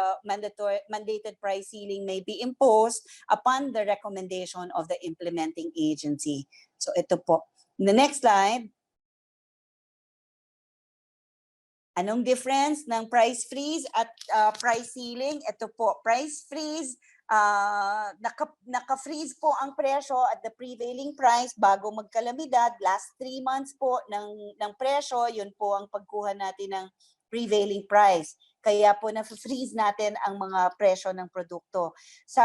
mandated price ceiling may be imposed upon the recommendation of the implementing agency. So ito po. In the next slide, anong difference ng price freeze at price ceiling? Ito po, price freeze, naka-freeze po ang presyo at the prevailing price bago magkalamidad. Last 3 months po ng presyo, yun po ang pagkuha natin ng prevailing price. Kaya po na-freeze natin ang mga presyo ng produkto. Sa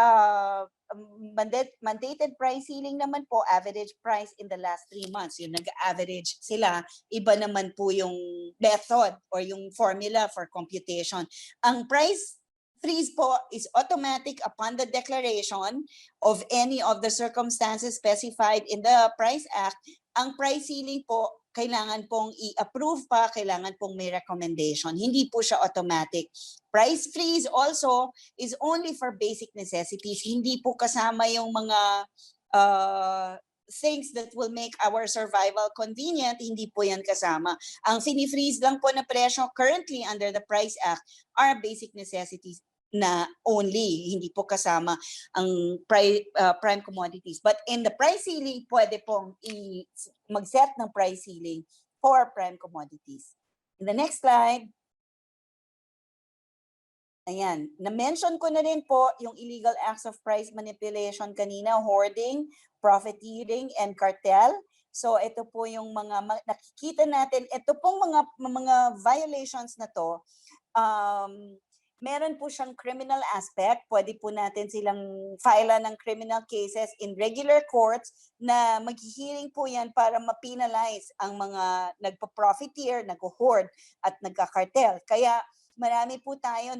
mandated price ceiling naman po, average price in the last 3 months, yung nag-average sila, iba naman po yung method or yung formula for computation. Ang price freeze po is automatic upon the declaration of any of the circumstances specified in the Price Act. Ang price ceiling po, kailangan pong i-approve pa, kailangan pong may recommendation. Hindi po siya automatic. Price freeze also is only for basic necessities. Hindi po kasama yung mga things that will make our survival convenient, hindi po yan kasama. Ang fini-freeze lang po na presyo currently under the Price Act are basic necessities na only, hindi po kasama ang prime commodities. But in the price ceiling, pwede pong mag-set ng price ceiling for prime commodities. In the next slide, ayan, na-mention ko na rin po yung illegal acts of price manipulation kanina, hoarding, profiteering, and cartel. So ito po yung mga nakikita natin, ito pong mga violations na to, meron po siyang criminal aspect. Pwede po natin silang file ng criminal cases in regular courts na maghihiring po yan para ma-penalize ang mga nagpa-profiteer, nag-hoard at nagka-cartel. Kaya marami po tayo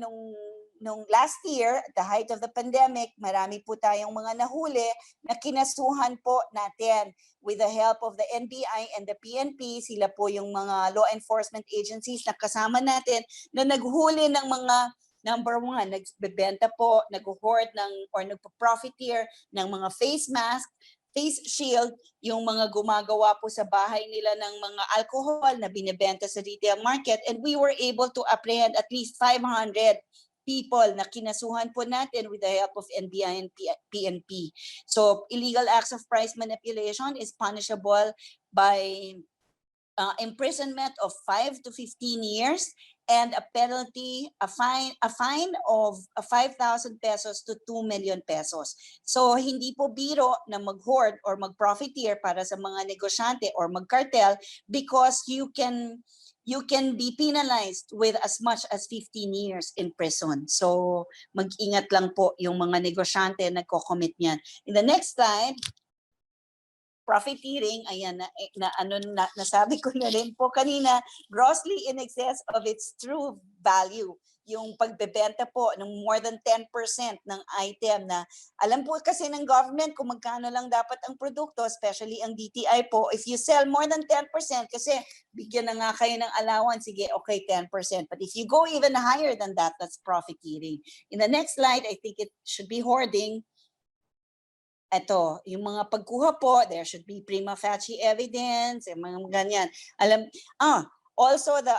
nung last year, at the height of the pandemic, marami po tayong mga nahuli na kinasuhan po natin with the help of the NBI and the PNP. Sila po yung mga law enforcement agencies na kasama natin na naghuli ng mga number one, nagbebenta po, nag-hoard or nagpa-profiteer ng mga face mask, face shield, yung mga gumagawa po sa bahay nila ng mga alcohol na binibenta sa retail market, and we were able to apprehend at least 500 people na kinasuhan po natin with the help of NBI and PNP. So illegal acts of price manipulation is punishable by imprisonment of 5 to 15 years and a penalty, a fine of 5,000 pesos to 2 million pesos. So hindi po biro na mag-hoard or mag-profiteer para sa mga negosyante or mag-cartel, because you can be penalized with as much as 15 years in prison. So mag-ingat lang po yung mga negosyante na nagko-commit niyan. In the next slide, profiteering, ayan, nasabi ko na rin po kanina, grossly in excess of its true value. Yung pagbebenta po ng more than 10% ng item na alam po kasi ng government kung magkano lang dapat ang produkto, especially ang DTI po. If you sell more than 10%, kasi bigyan na nga kayo ng allowance, sige, okay, 10%. But if you go even higher than that, that's profiteering. In the next slide, I think it should be hoarding. Ito, yung mga pagkuha po, there should be prima facie evidence, yung mga ganyan. Also the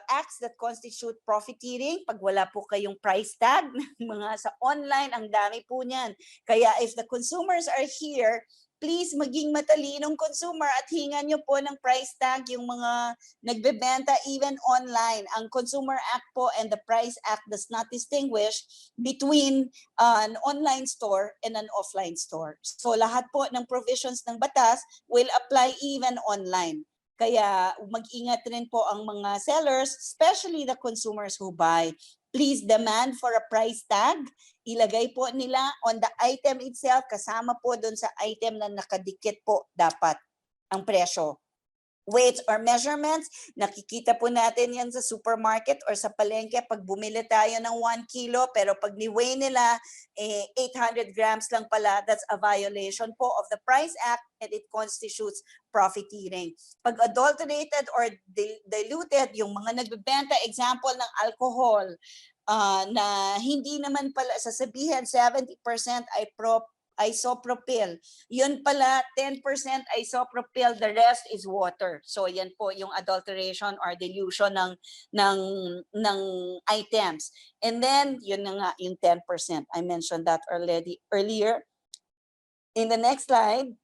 acts that constitute profiteering, pag wala po kayong price tag, mga sa online, ang dami po niyan. Kaya if the consumers are here, please maging matalinong consumer at hingan nyo po ng price tag yung mga nagbebenta even online. Ang Consumer Act po and the Price Act does not distinguish between an online store and an offline store. So lahat po ng provisions ng batas will apply even online. Kaya mag-ingat rin po ang mga sellers, especially the consumers who buy. Please demand for a price tag. Ilagay po nila on the item itself, kasama po doon sa item na nakadikit po dapat ang presyo. Weights or measurements, nakikita po natin yan sa supermarket or sa palengke pag bumili tayo ng 1 kilo, pero pag ni-weigh nila, 800 grams lang pala, that's a violation po of the Price Act and it constitutes profiteering. Pag adulterated or diluted, yung mga nagbebenta, example ng alcohol, na hindi naman pala sasabihin 70% ay isopropyl. Yun pala, 10% isopropyl, the rest is water. So yan po yung adulteration or dilution ng items. And then, yun na nga, yung 10%. I mentioned that earlier. In the next slide,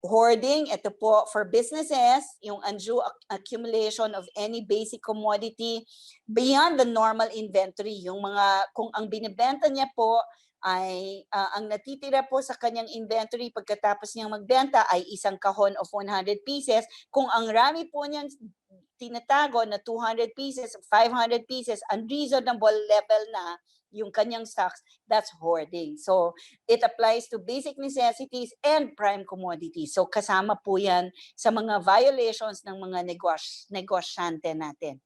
hoarding, ito po for businesses, yung undue accumulation of any basic commodity beyond the normal inventory. Yung mga, kung ang binibenta niya po ay ang natitira po sa kanyang inventory pagkatapos niyang magbenta ay isang kahon of 100 pieces. Kung ang rami po niyang tinatago na 200 pieces, 500 pieces, unreasonable level na yung kanyang stocks, that's hoarding. So it applies to basic necessities and prime commodities. So kasama po yan sa mga violations ng mga negosyante natin.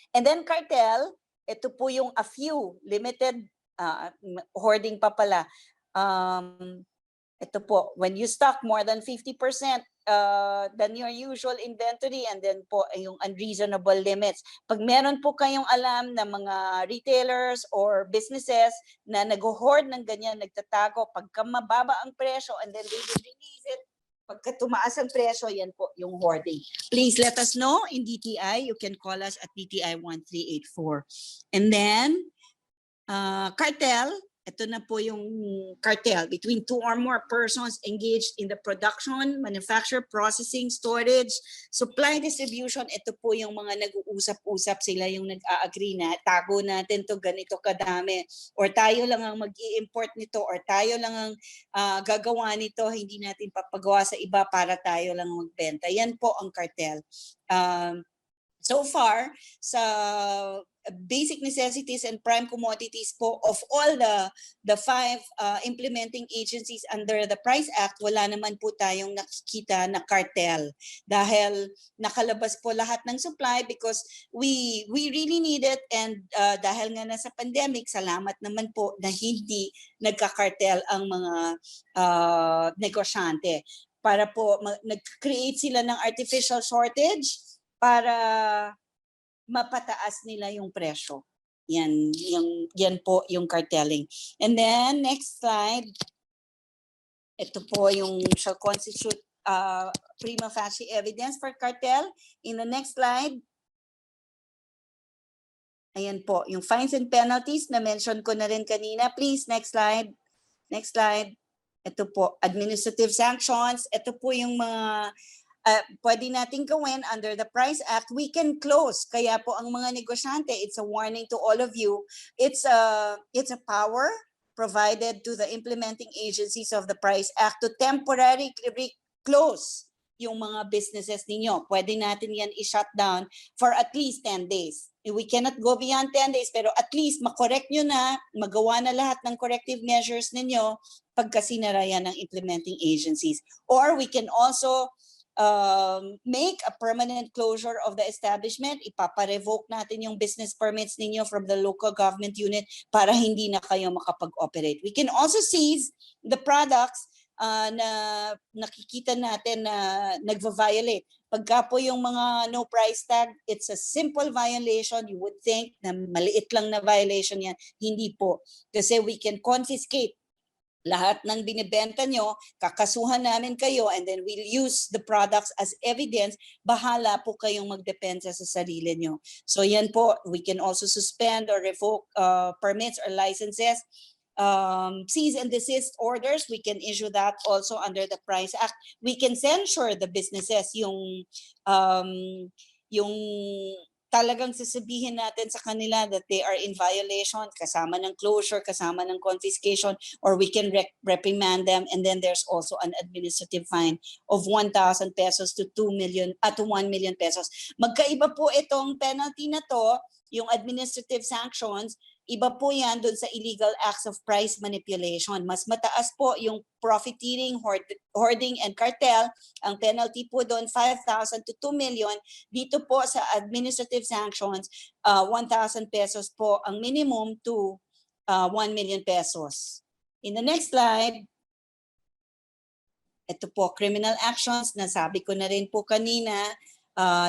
And then cartel, ito po yung a few limited hoarding pa pala. Ito po, when you stock more than 50% than your usual inventory, and then po yung unreasonable limits. Pag meron po kayong alam na mga retailers or businesses na nag-hoard ng ganyan, nagtatago, pagka mababa ang presyo and then they will release it, pagka tumaas ang presyo, yan po yung hoarding. Please let us know in DTI. You can call us at DTI 1384. And then, cartel, ito na po yung cartel between two or more persons engaged in the production, manufacture, processing, storage, supply, distribution. Ito po yung mga nag-uusap-usap, sila yung nag-a-agree na tago natin to ganito kadami, or tayo lang ang mag-i-import nito, or tayo lang ang gagawa nito, hindi natin papagawa sa iba para tayo lang magbenta. Yan po ang cartel. So far, sa basic necessities and prime commodities po, of all the five implementing agencies under the Price Act, wala naman po tayong nakikita na cartel dahil nakalabas po lahat ng supply because we really need it, and dahil nga nasa pandemic, salamat naman po na hindi nagka-cartel ang mga negosyante para po nag-create sila ng artificial shortage para mapataas nila yung presyo. Yan po yung cartelling. And then, next slide. Ito po yung shall constitute prima facie evidence for cartel. In the next slide, ayan po, yung fines and penalties na mention ko na rin kanina. Please, next slide. Next slide. Ito po, administrative sanctions. Ito po yung mga pwede natin gawin under the Price Act. We can close. Kaya po ang mga negosyante, it's a warning to all of you. It's a power provided to the implementing agencies of the Price Act to temporarily close yung mga businesses ninyo. Pwede natin yan i-shut down for at least 10 days. We cannot go beyond 10 days, pero at least makorek nyo na, magawa na lahat ng corrective measures ninyo pagka sinara yan ng implementing agencies. Or we can also make a permanent closure of the establishment. Ipapa-revoke natin yung business permits ninyo from the local government unit para hindi na kayo makapag-operate. We can also seize the products na nakikita natin na nagva-violate. Pagka po yung mga no price tag, it's a simple violation. You would think na maliit lang na violation yan. Hindi po. Kasi we can confiscate lahat ng binibenta nyo, kakasuhan namin kayo, and then we'll use the products as evidence. Bahala po kayong magdepensa sa sarili nyo. So yan po, we can also suspend or revoke permits or licenses. Cease and desist orders, we can issue that also under the Price Act. We can censure the businesses, yung talagang sasabihin natin sa kanila that they are in violation, kasama ng closure, kasama ng confiscation, or we can reprimand them. And then there's also an administrative fine of 1,000 pesos to 2 million to 1 million pesos. Magkaiba po itong penalty na to, yung administrative sanctions. Iba po yan doon sa illegal acts of price manipulation. Mas mataas po yung profiteering, hoarding, and cartel. Ang penalty po doon, 5,000 to 2 million. Dito po sa administrative sanctions, 1,000 pesos po ang minimum to 1 million pesos. In the next slide, ito po, criminal actions. Nasabi ko na rin po kanina,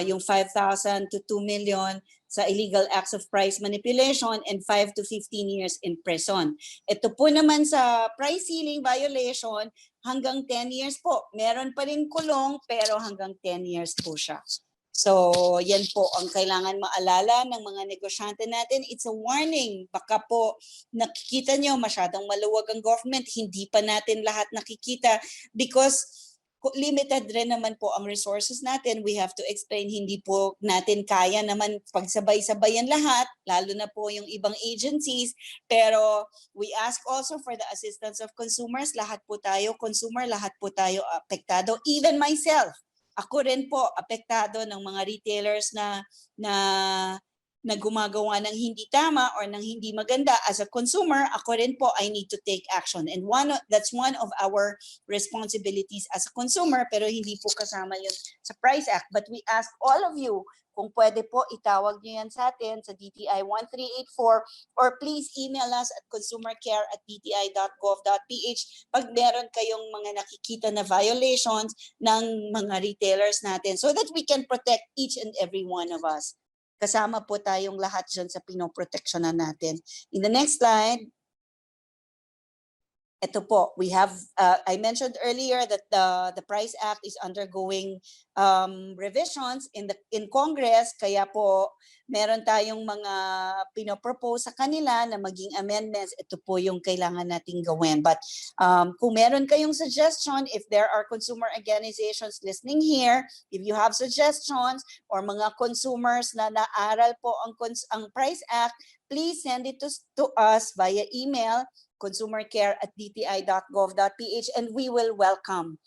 yung 5,000 to 2 million sa illegal acts of price manipulation and 5 to 15 years in prison. Ito po naman sa price ceiling violation, hanggang 10 years po. Meron pa rin kulong pero hanggang 10 years po siya. So yan po ang kailangan maalala ng mga negosyante natin. It's a warning. Baka po nakikita nyo masyadong maluwag ang government, hindi pa natin lahat nakikita because limited rin naman po ang resources natin. We have to explain, hindi po natin kaya naman pagsabay-sabayan lahat, lalo na po yung ibang agencies. Pero we ask also for the assistance of consumers. Lahat po tayo, consumer, lahat po tayo apektado. Even myself, Ako rin po apektado ng mga retailers na gumagawa ng hindi tama or ng hindi maganda. As a consumer, ako rin po, I need to take action. And that's one of our responsibilities as a consumer, pero hindi po kasama yun sa Price Act. But we ask all of you, kung pwede po, itawag nyo yan sa atin sa DTI 1384 or please email us at consumercare@dti.gov.ph pag meron kayong mga nakikita na violations ng mga retailers natin so that we can protect each and every one of us. Kasama po tayong lahat dyan sa pinoproteksyonan natin. In the next slide, ito po, we have, I mentioned earlier that the Price Act is undergoing revisions in Congress, kaya po meron tayong mga pinopropose sa kanila na maging amendments. Ito po yung kailangan nating gawin. But kung meron kayong suggestion, if there are consumer organizations listening here, if you have suggestions or mga consumers na naaral po ang Price Act, please send it to us via email consumercare@dti.gov.ph and we will welcome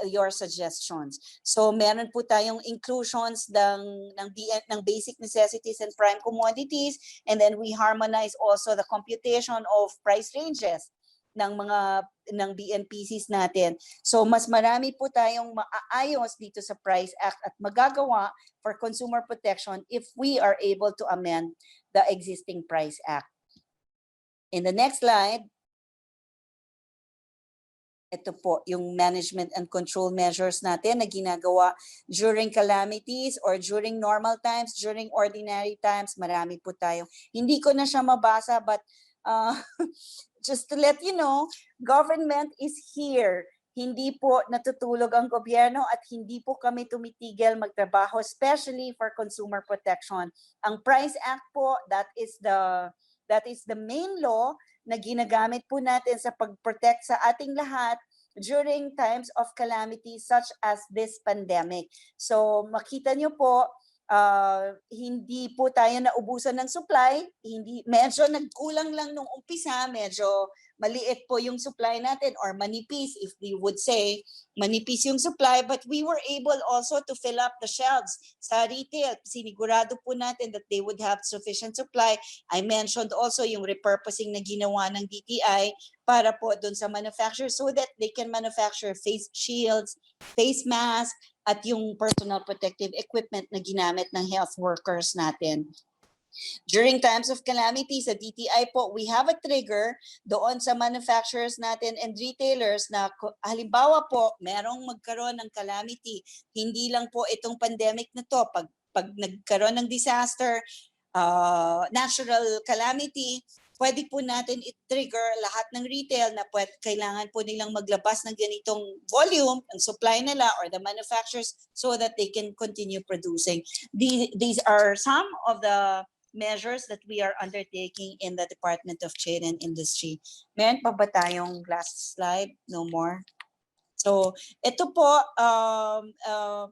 your suggestions. So meron po tayong inclusions ng basic necessities and prime commodities, and then we harmonize also the computation of price ranges ng BNPCs natin. So mas marami po tayong maaayos dito sa Price Act at magagawa for consumer protection if we are able to amend the existing Price Act. In the next slide, ito po yung management and control measures natin na ginagawa during calamities or during normal times, during ordinary times. Marami po tayo. Hindi ko na siya mabasa but just to let you know, government is here. Hindi po natutulog ang gobyerno at hindi po kami tumitigil magtrabaho, especially for consumer protection. Ang Price Act po, that is the main law na ginagamit po natin sa pag-protect sa ating lahat during times of calamity such as this pandemic. So makita nyo po, hindi po tayo naubusan ng supply, medyo nagkulang lang nung umpisa, medyo maliit po yung supply natin or manipis, if we would say, manipis yung supply, but we were able also to fill up the shelves sa retail. Sinigurado po natin that they would have sufficient supply. I mentioned also yung repurposing na ginawa ng DTI para po dun sa manufacturers so that they can manufacture face shields, face masks, at yung personal protective equipment na ginamit ng health workers natin. During times of calamity sa DTI po, we have a trigger doon sa manufacturers natin and retailers na halimbawa po, merong magkaroon ng calamity. Hindi lang po itong pandemic na to. Pag nagkaroon ng disaster, natural calamity, pwede po natin i-trigger lahat ng retail na kailangan po nilang maglabas ng ganitong volume, ang supply nila or the manufacturers so that they can continue producing. These are some of the measures that we are undertaking in the Department of Trade and Industry. Meron pa ba tayong last slide? No more? So ito po,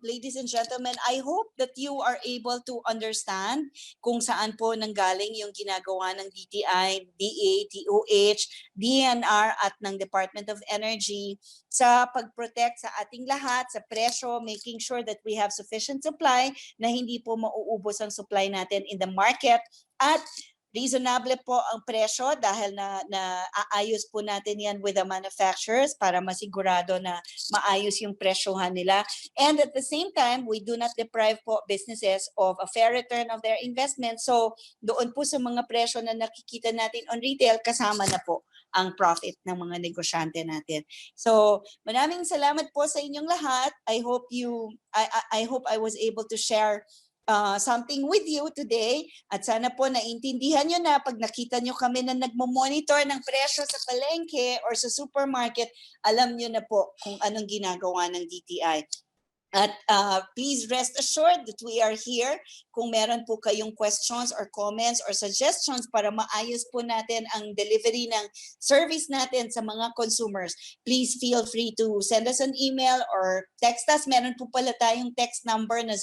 ladies and gentlemen, I hope that you are able to understand kung saan po nanggaling yung ginagawa ng DTI, DA, DOH, DNR at ng Department of Energy sa pag-protect sa ating lahat, sa presyo, making sure that we have sufficient supply na hindi po mauubos ang supply natin in the market at reasonable po ang presyo dahil na aayos po natin yan with the manufacturers para masigurado na maayos yung presyohan nila. And at the same time, we do not deprive po businesses of a fair return of their investment. So doon po sa mga presyo na nakikita natin on retail, kasama na po ang profit ng mga negosyante natin. So maraming salamat po sa inyong lahat. I hope I was able to share something with you today at sana po naintindihan nyo na pag nakita nyo kami na nagmo-monitor ng presyo sa palengke or sa supermarket, alam nyo na po kung anong ginagawa ng DTI. At please rest assured that we are here kung meron po kayong questions or comments or suggestions para maayos po natin ang delivery ng service natin sa mga consumers. Please feel free to send us an email or text us. Meron po pala tayong text number na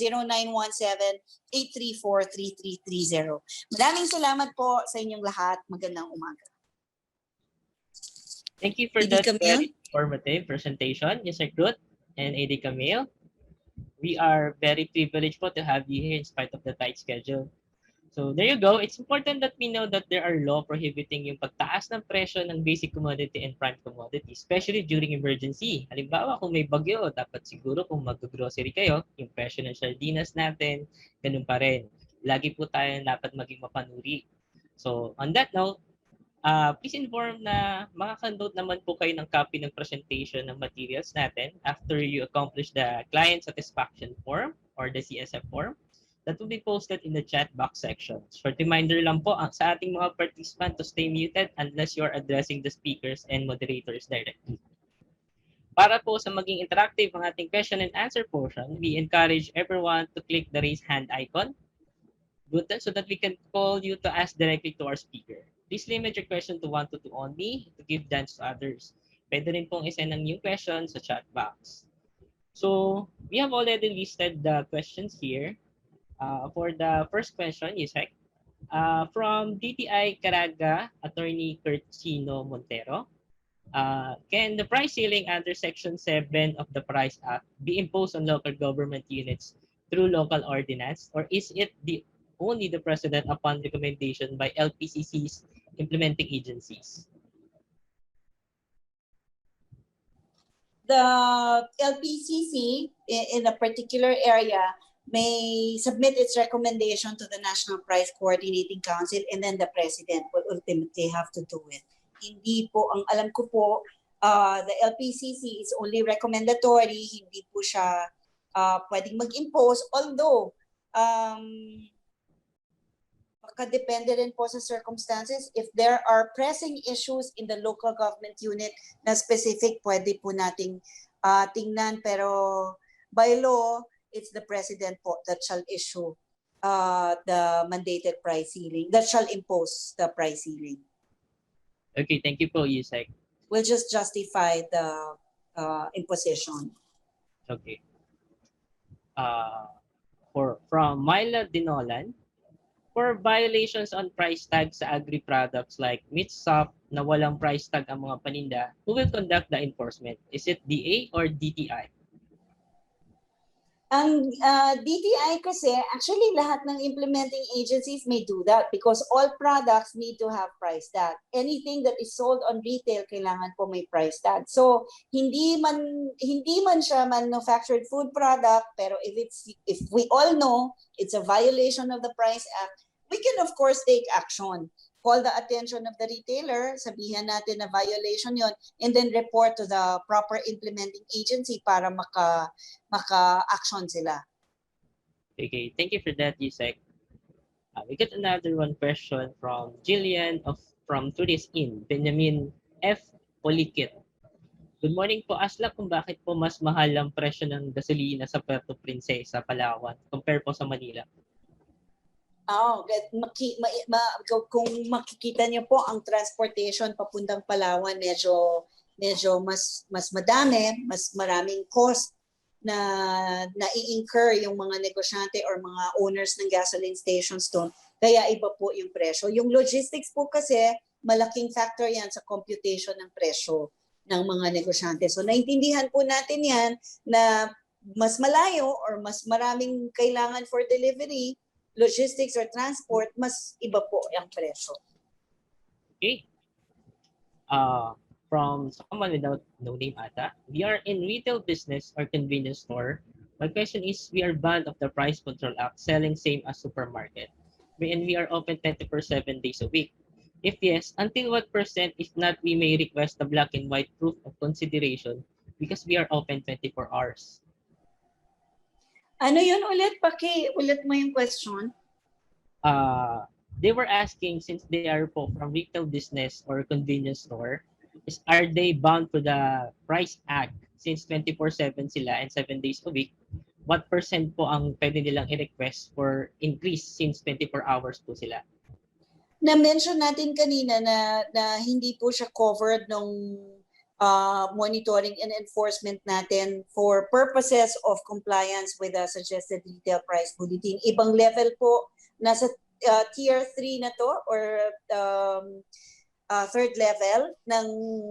0917-834-3330. Maraming salamat po sa inyong lahat. Magandang umaga. Thank you for that very informative presentation, Ms. Ruth and AD Camille. we are very privileged po to have you here in spite of the tight schedule. So there you go. It's important that we know that there are law prohibiting yung pagtaas ng presyo ng basic commodity and prime commodity, especially during emergency. Halimbawa, kung may bagyo, dapat siguro kung mag-grocery kayo, yung presyo ng sardinas natin, ganun pa rin. Lagi po tayo dapat maging mapanuri. So on that note, please inform na makaka-note naman po kayo ng copy ng presentation ng materials natin after you accomplish the client satisfaction form or the CSF form that will be posted in the chat box section. Short reminder lang po sa ating mga participant to stay muted unless you're addressing the speakers and moderators directly. Para po sa maging interactive ang ating question and answer portion, we encourage everyone to click the raise hand icon button so that we can call you to ask directly to our speaker. Please limit your question to 1 to 2 only to give chance to others. Pwede rin pong isend ng new question sa chat box. So, we have already listed the questions here. For the first question, Yusek, from DTI Caraga, Attorney Curtino Montero, can the price ceiling under Section 7 of the Price Act be imposed on local government units through local ordinance, or is it only the President upon recommendation by LPCC's implementing agencies? The LPCC in a particular area may submit its recommendation to the National Price Coordinating Council, and then the President will ultimately have to do it. Hindi po, ang alam ko po, the LPCC is only recommendatory, hindi po siya pwedeng mag-impose, although makadepende rin po sa circumstances. If there are pressing issues in the local government unit na specific, pwede po nating tingnan, pero by law, it's the President po that shall issue the mandated price ceiling, that shall impose the price ceiling. Okay, thank you po, Yusek. We'll just justify the imposition. Okay. From Myla Dinolan, for violations on price tag sa agri-products like meat shop na walang price tag ang mga paninda, who will conduct the enforcement? Is it DA or DTI? Ang DTI kasi, actually lahat ng implementing agencies may do that because all products need to have price tag. Anything that is sold on retail, kailangan po may price tag. So, hindi man siya manufactured food product, pero if we all know it's a violation of the Price Act, we can of course take action. Call the attention of the retailer, sabihan natin na violation yon, and then report to the proper implementing agency para maka-action sila. Okay, thank you for that, Yusek. We got another one question from Jillian from Tourist Inn, Benjamin F. Polikit. Good morning po. Asla kung bakit po mas mahal ang presyo ng gasolina sa Puerto Princesa, Palawan, compare po sa Manila. Kung makikita niyo po ang transportation papuntang Palawan, medyo mas madami, mas maraming cost na nai-incur yung mga negosyante or mga owners ng gasoline stations doon. Kaya iba po yung presyo. Yung logistics po kasi, malaking factor yan sa computation ng presyo ng mga negosyante. So naintindihan po natin yan na mas malayo or mas maraming kailangan for delivery, logistics or transport, mas iba po ang presyo. Okay. From someone without no name ata, we are in retail business or convenience store. My question is, we are banned of the Price Control Act, selling same as supermarket. And we are open 24/7 days a week. If yes, until what percent, if not, we may request the black and white proof of consideration because we are open 24 hours. Ano yun ulit? Ulit mo yung question. They were asking, since they are po from retail business or convenience store, are they bound to the Price Act since 24/7 sila and 7 days a week? What percent po ang pwede nilang i-request for increase since 24 hours po sila? Na-mention natin kanina na hindi po siya covered nung monitoring and enforcement natin for purposes of compliance with the suggested retail price bulletin. Ibang level po, nasa tier 3 na to or third level ng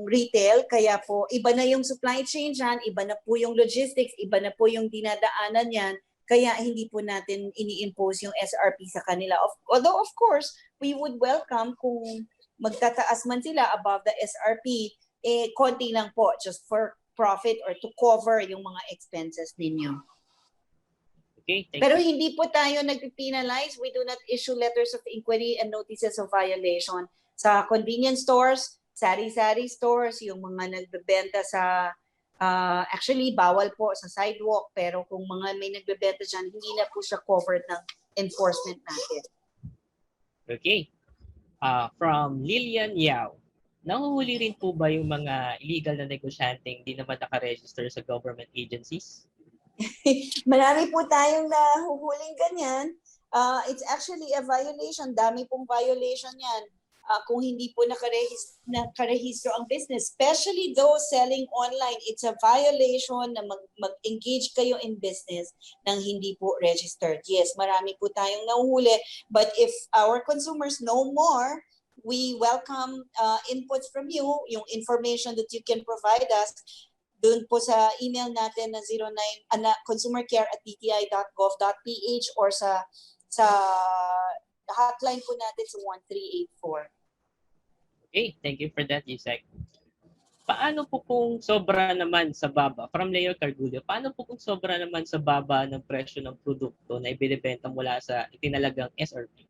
retail. Kaya po, iba na yung supply chain dyan, iba na po yung logistics, iba na po yung dinadaanan yan. Kaya hindi po natin ini-impose yung SRP sa kanila. Although of course, we would welcome kung magtataas man sila above the SRP, konti lang po just for profit or to cover yung mga expenses ninyo. Okay, thank Pero you. hindi po tayo nag-penalize. We do not issue letters of inquiry and notices of violation sa convenience stores, sari-sari stores, yung mga nagbebenta sa actually bawal po sa sidewalk, pero kung mga may nagbebenta dyan, hindi na po siya covered ng enforcement natin. Okay. From Lilian Yao, nahuhuli rin po ba yung mga illegal na negosyanteng di naman nakaregister sa government agencies? Marami po tayong nahuhuling ganyan. It's actually a violation. Dami pong violation yan. Kung hindi po nakarehistro ang business, especially those selling online, it's a violation na mag-engage kayo in business nang hindi po registered. Yes, marami po tayong nahuhuli. But if our consumers know more, we welcome inputs from you, yung information that you can provide us. Doon po sa email natin na consumercare@dti.gov.ph or sa hotline po natin sa 1384. Okay, thank you for that, Yusek. Paano po kung sobra naman sa baba, from Leo Cargulio, paano po kung sobra naman sa baba ng presyo ng produkto na ibinibenta mula sa itinalagang SRP?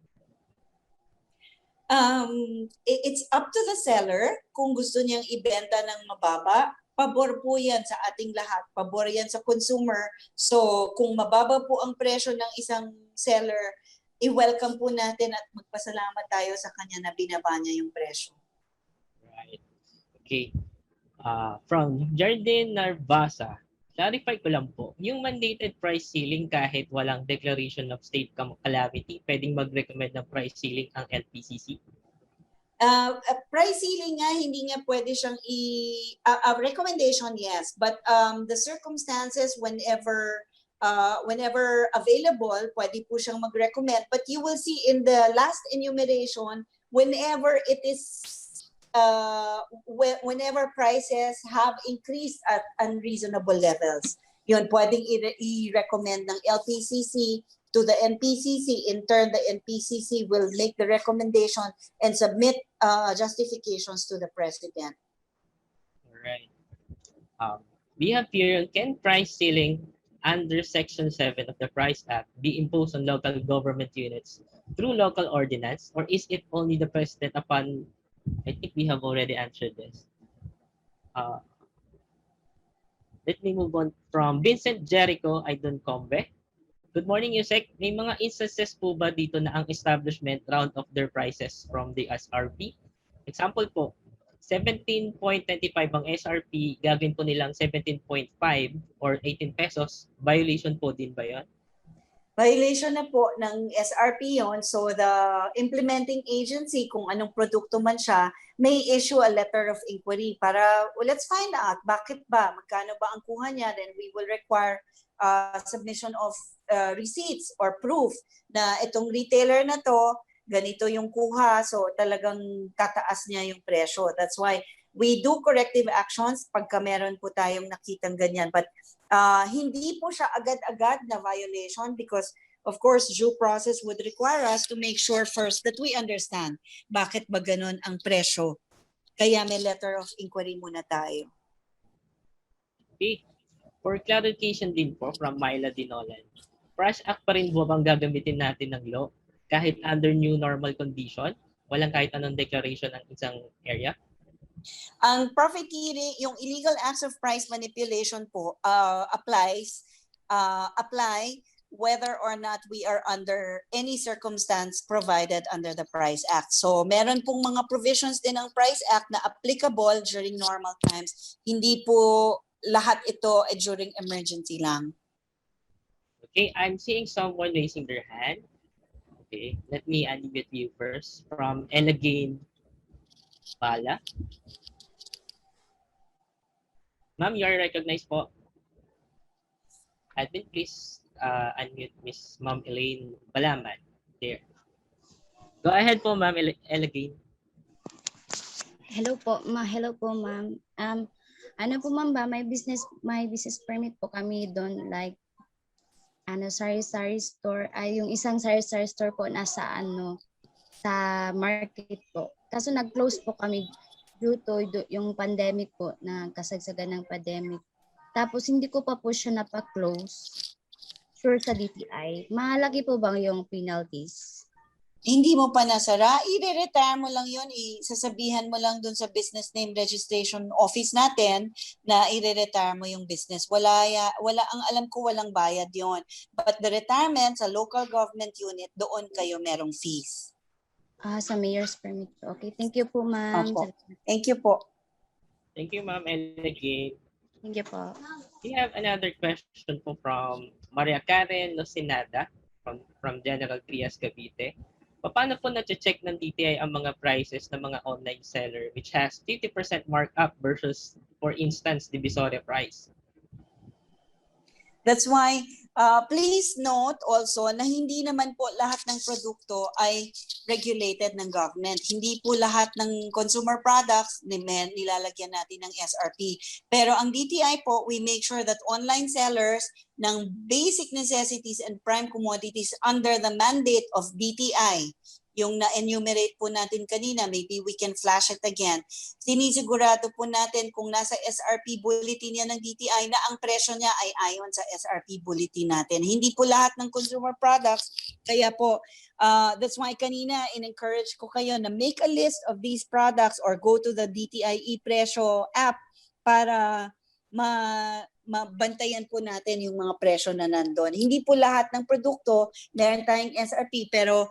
It's up to the seller kung gusto niyang ibenta ng mababa. Pabor po yan sa ating lahat. Pabor yan sa consumer. So kung mababa po ang presyo ng isang seller, i-welcome po natin at magpasalamat tayo sa kanya na binaba niya yung presyo. Right. Okay. From Jardine Narvasa, clarify ko lang po, yung mandated price ceiling kahit walang declaration of state calamity, pwedeng mag-recommend ng price ceiling ang LPCC? Price ceiling nga, hindi nga pwede siyang recommendation, yes. But the circumstances, whenever available, pwede po siyang mag-recommend. But you will see in the last enumeration, whenever it is whenever prices have increased at unreasonable levels, yun pwedeng i-recommend ng LPCC to the NPCC. In turn, the NPCC will make the recommendation and submit justifications to the President. All right. We have here, can price ceiling under Section 7 of the Price Act be imposed on local government units through local ordinance, or is it only the President upon, I think we have already answered this. Let me move on from Vincent Jericho Aydon-Combe. Good morning, Yusek. May mga instances po ba dito na ang establishment round of their prices from the SRP? Example po, 17.25 ang SRP, gagawin po nilang 17.5 or 18 pesos. Violation po din ba yun? Violation na po ng SRP yon. So the implementing agency, kung anong produkto man siya, may issue a letter of inquiry para let's find out bakit ba, magkano ba ang kuha niya, then we will require submission of receipts or proof na itong retailer na to, ganito yung kuha, so talagang tataas niya yung presyo. That's why we do corrective actions pagka meron po tayong nakitang ganyan. But hindi po siya agad-agad na violation because of course due process would require us to make sure first that we understand bakit ba ganun ang presyo. Kaya may letter of inquiry muna tayo. Okay. For clarification din po from Myla Dinolan, Price Act pa rin po bang gagamitin natin ng law kahit under new normal condition? Walang kahit anong declaration ng isang area? Ang profiteering, yung illegal acts of price manipulation po apply whether or not we are under any circumstance provided under the Price Act. So meron pong mga provisions din ng Price Act na applicable during normal times. Hindi po lahat ito during emergency lang. Okay, I'm seeing someone raising their hand. Okay, let me unmute you first. From Elagain Bala. Ma'am, you are recognized po. Admin, please unmute Miss Ma'am Elaine Balaman. There. Go ahead po, Ma'am Elagain. Hello po, ma'am. Ano po, ma'am ba, may business permit po kami doon, like, sari-sari store, ay yung isang sari-sari store po nasa sa market po. Kaso nag-close po kami due to yung pandemic po, na kasagsagan ng pandemic. Tapos hindi ko pa po siya napa-close. Sure sa DTI. Malaki po bang yung penalties? Hindi mo pa nasara, i-retire mo lang yun, isasabihan mo lang dun sa business name registration office natin na i-retire mo yung business. Wala, ang alam ko walang bayad yon. But the retirement sa local government unit, doon kayo merong fees. Sa mayor's permit po. Okay, thank you po, ma'am. Opo. Thank you po. Thank you, Ma'am Elegate. Thank you po. We have another question po from Maria Karen Lucinada from General Trias, Cavite. Paano po na-check ng DTI ang mga prices ng mga online seller which has 50% markup versus, for instance, Divisoria price? That's why, please note also na hindi naman po lahat ng produkto ay regulated ng government. Hindi po lahat ng consumer products nilalagyan natin ng SRP. Pero ang DTI po, we make sure that online sellers ng basic necessities and prime commodities under the mandate of DTI, yung na-enumerate po natin kanina, maybe we can flash it again. Sinisigurado po natin kung nasa SRP bulletin yan ng DTI na ang presyo niya ay ayon sa SRP bulletin natin. Hindi po lahat ng consumer products. Kaya po, that's why kanina in-encourage ko kayo na make a list of these products or go to the DTI e-presyo app para mabantayan po natin yung mga presyo na nandun. Hindi po lahat ng produkto meron tayong SRP, pero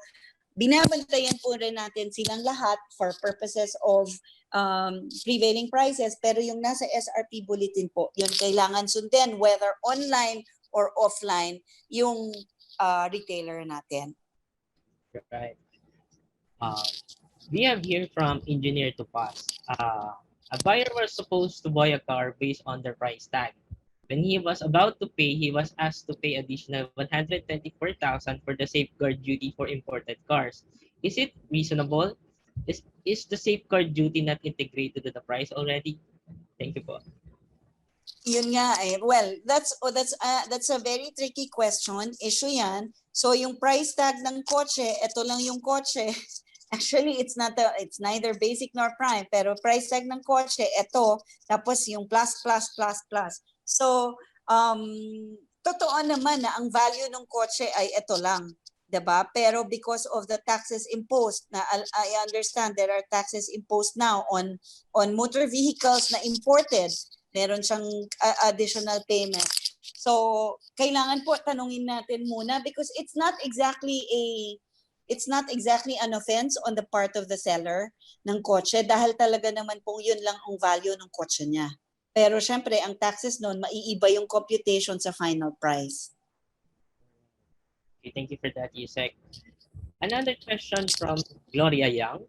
binabantayan po rin natin silang lahat for purposes of prevailing prices, pero yung nasa SRP bulletin po, yun kailangan sundin whether online or offline yung retailer natin. Right. We have here from Engineer to Pass. A buyer was supposed to buy a car based on the price tag. When he was about to pay, he was asked to pay additional 124,000 for the safeguard duty for imported cars. Is it reasonable? Is the safeguard duty not integrated to the price already? Thank you po. Yun nga eh. Well, that's a very tricky question. Issue yan. So yung price tag ng kotse, ito lang yung kotse. Actually, it's neither basic nor prime, pero price tag ng kotse, ito, tapos yung plus. So, totoo naman na ang value ng kotse ay ito lang, 'di ba? Pero because of the taxes imposed, na I understand there are taxes imposed now on motor vehicles na imported, meron siyang additional payment. So, kailangan po tanungin natin muna because it's not exactly an offense on the part of the seller ng kotse dahil talaga naman po yun lang ang value ng kotse niya. Pero syempre, ang taxes noon, maiiba yung computation sa final price. Okay, thank you for that, Yusek. Another question from Gloria Young.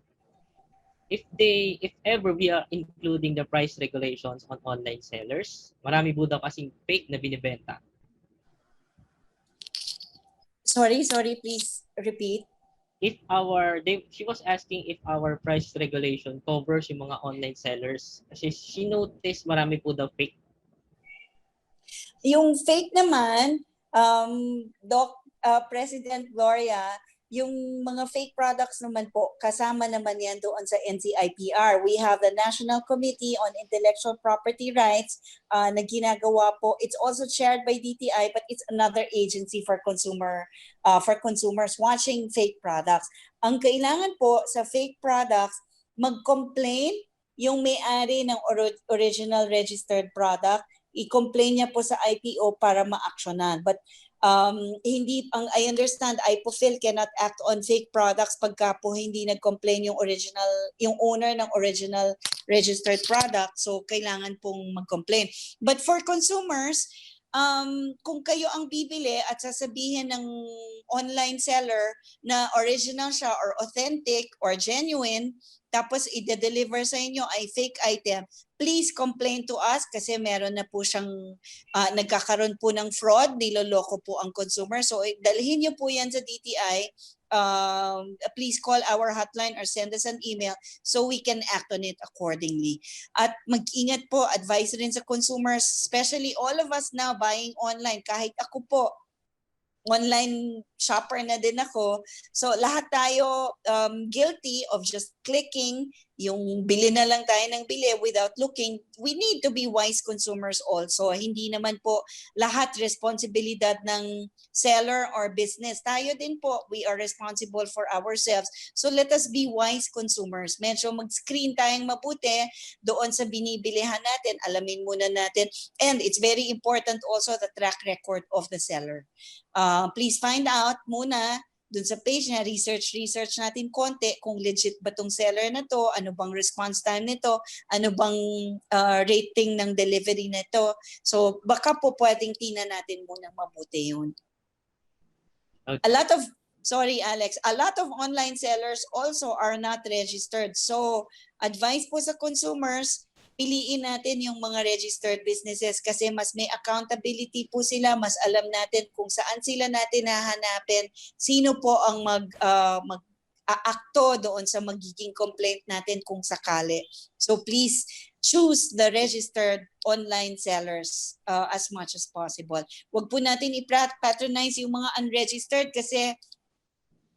If ever we are including the price regulations on online sellers, marami po daw kasing fake na binibenta. Sorry, please repeat. She was asking if our price regulation covers yung mga online sellers. Kasi she noticed marami po daw fake. Yung fake naman, President Gloria, yung mga fake products naman po, kasama naman yan doon sa NCIPR. We have the National Committee on Intellectual Property Rights na ginagawa po. It's also chaired by DTI, but it's another agency for consumers watching fake products. Ang kailangan po sa fake products, mag-complain yung may-ari ng original registered product, i-complain niya po sa IPO para ma-actionan. But I understand IPOFIL cannot act on fake products pagka po hindi nag-complain yung owner ng original registered product. So kailangan pong mag-complain. But for consumers, kung kayo ang bibili at sasabihin ng online seller na original siya or authentic or genuine, tapos i-deliver sa inyo ay fake item, please complain to us kasi meron na po siyang nagkakaroon po ng fraud, niloloko po ang consumer. So dalhin niyo po yan sa DTI please call our hotline or send us an email so we can act on it accordingly. At mag-ingat po, advice rin sa consumers, especially all of us now buying online, kahit ako po, online shopper na din ako. So lahat tayo guilty of just clicking, yung bili na lang tayo ng bili without looking. We need to be wise consumers also. Hindi naman po lahat responsibilidad ng seller or business. Tayo din po, we are responsible for ourselves. So let us be wise consumers. Medyo mag-screen tayong mabuti doon sa binibilihan natin. Alamin muna natin. And it's very important also the track record of the seller. Please find out muna dun sa page niya, research natin konti kung legit ba tong seller na to, ano bang response time nito, ano bang rating ng delivery nito. So baka po pwedeng tingnan natin muna mabuti yun. Okay. Sorry Alex, a lot of online sellers also are not registered. So advice po sa consumers, piliin natin yung mga registered businesses kasi mas may accountability po sila, mas alam natin kung saan sila natin hahanapin, sino po ang mag-aakto doon sa magiging complaint natin kung sakali. So please choose the registered online sellers as much as possible. Huwag po natin i-patronize yung mga unregistered kasi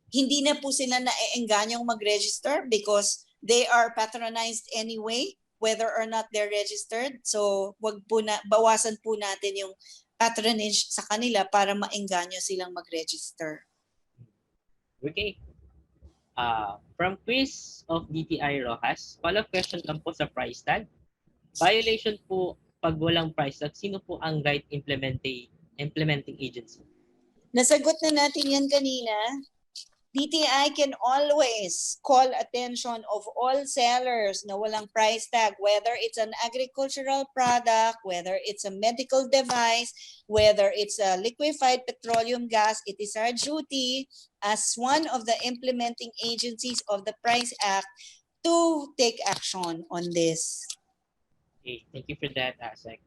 hindi na po sila naeenganyong mag-register because they are patronized anyway, whether or not they're registered. So bawasan po natin yung patronage sa kanila para maengganyo silang mag-register. Okay. From quiz of DTI Rojas, follow-up question lang po sa price tag. Violation po pag walang price tag, sino po ang right implementing agency? Nasagot na natin yan kanina. DTI can always call attention of all sellers na walang price tag, whether it's an agricultural product, whether it's a medical device, whether it's a liquefied petroleum gas. It is our duty as one of the implementing agencies of the Price Act to take action on this. Okay, thank you for that, Asek.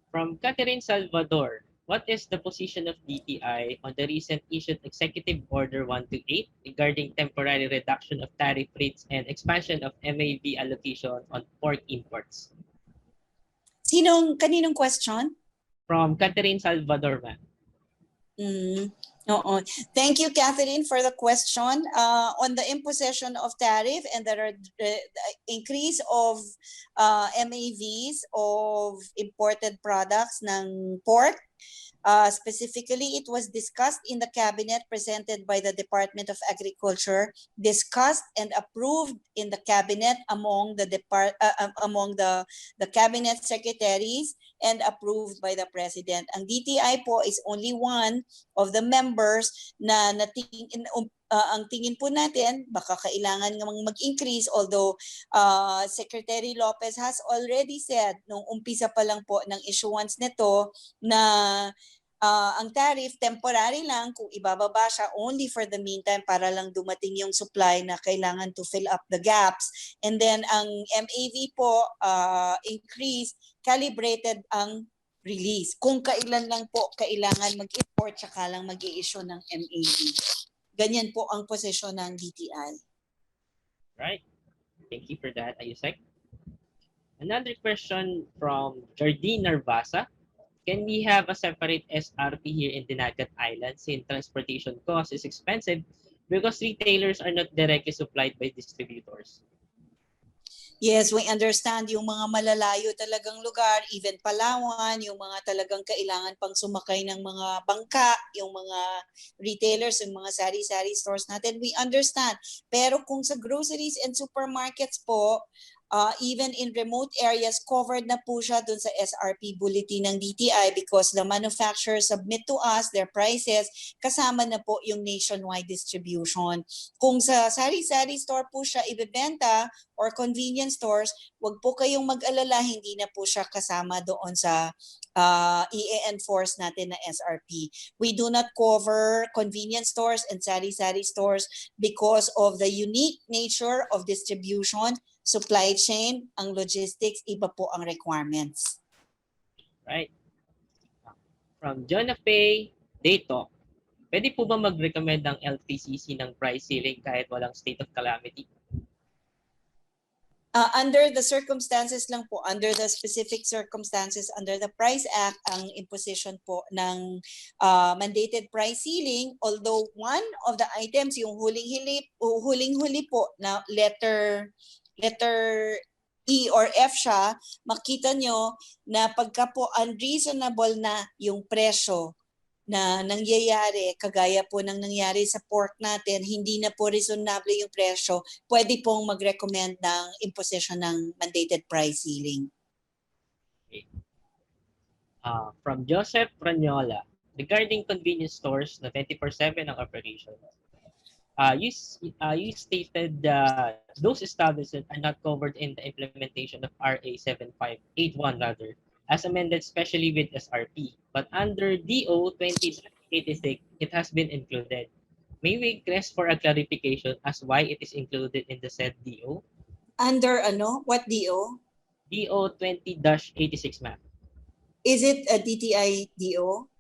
From Catherine Salvador, what is the position of DTI on the recent issued Executive Order 128 regarding temporary reduction of tariff rates and expansion of MAV allocation on pork imports? Kaninong question? From Catherine Salvador, ma'am. Thank you, Catherine, for the question. On the imposition of tariff and the increase of MAVs of imported products ng pork, specifically, it was discussed in the cabinet presented by the Department of Agriculture, discussed and approved in the cabinet among the cabinet secretaries and approved by the president. Ang DTI po is only one of the members na ang tingin po natin baka kailangan namang mag-increase, although Secretary Lopez has already said nung umpisa pa lang po ng issuance nito na ang tariff temporary lang, kung ibababa siya only for the meantime para lang dumating yung supply na kailangan to fill up the gaps. And then ang MAV po increase, calibrated ang release. Kung kailan lang po kailangan mag-import tsaka lang mag-i-issue ng MAV. Ganyan po ang posisyon ng DTI. Right. Thank you for that, Ayusek. Another question from Jardine Narvasa. Can we have a separate SRP here in Dinagat Island since transportation cost is expensive because retailers are not directly supplied by distributors? Yes, we understand yung mga malalayo talagang lugar, even Palawan, yung mga talagang kailangan pang sumakay ng mga bangka, yung mga retailers, yung mga sari-sari stores natin, we understand. Pero kung sa groceries and supermarkets po, even in remote areas, covered na po siya dun sa SRP bulletin ng DTI because the manufacturers submit to us their prices, kasama na po yung nationwide distribution. Kung sa sari-sari store po siya ibebenta or convenience stores, wag po kayong mag-alala, hindi na po siya kasama doon sa i-enforce natin na SRP. We do not cover convenience stores and sari-sari stores because of the unique nature of distribution, supply chain, ang logistics, iba po ang requirements. Right. From Jonah Pay, Daytalk. pwede po ba mag-recommend ng LTCC ng price ceiling kahit walang state of calamity? Under the circumstances lang po, under the specific circumstances, under the Price Act, ang imposition po ng mandated price ceiling, although one of the items, yung huling-huli po na letter E or F siya, makita nyo na pagka po unreasonable na yung presyo na nangyayari, kagaya po ng nangyari sa pork natin, hindi na po reasonable yung presyo, pwede pong mag-recommend ng imposition ng mandated price ceiling. Okay. From Joseph Ranyola, regarding convenience stores na 24/7 ang operation, you stated that those establishments are not covered in the implementation of RA 7581 rather, as amended especially with SRP. But under DO 2086, it has been included. May we request for a clarification as why it is included in the said DO? Under ano? What DO? DO 20-86, ma'am. Is it a DTI DO?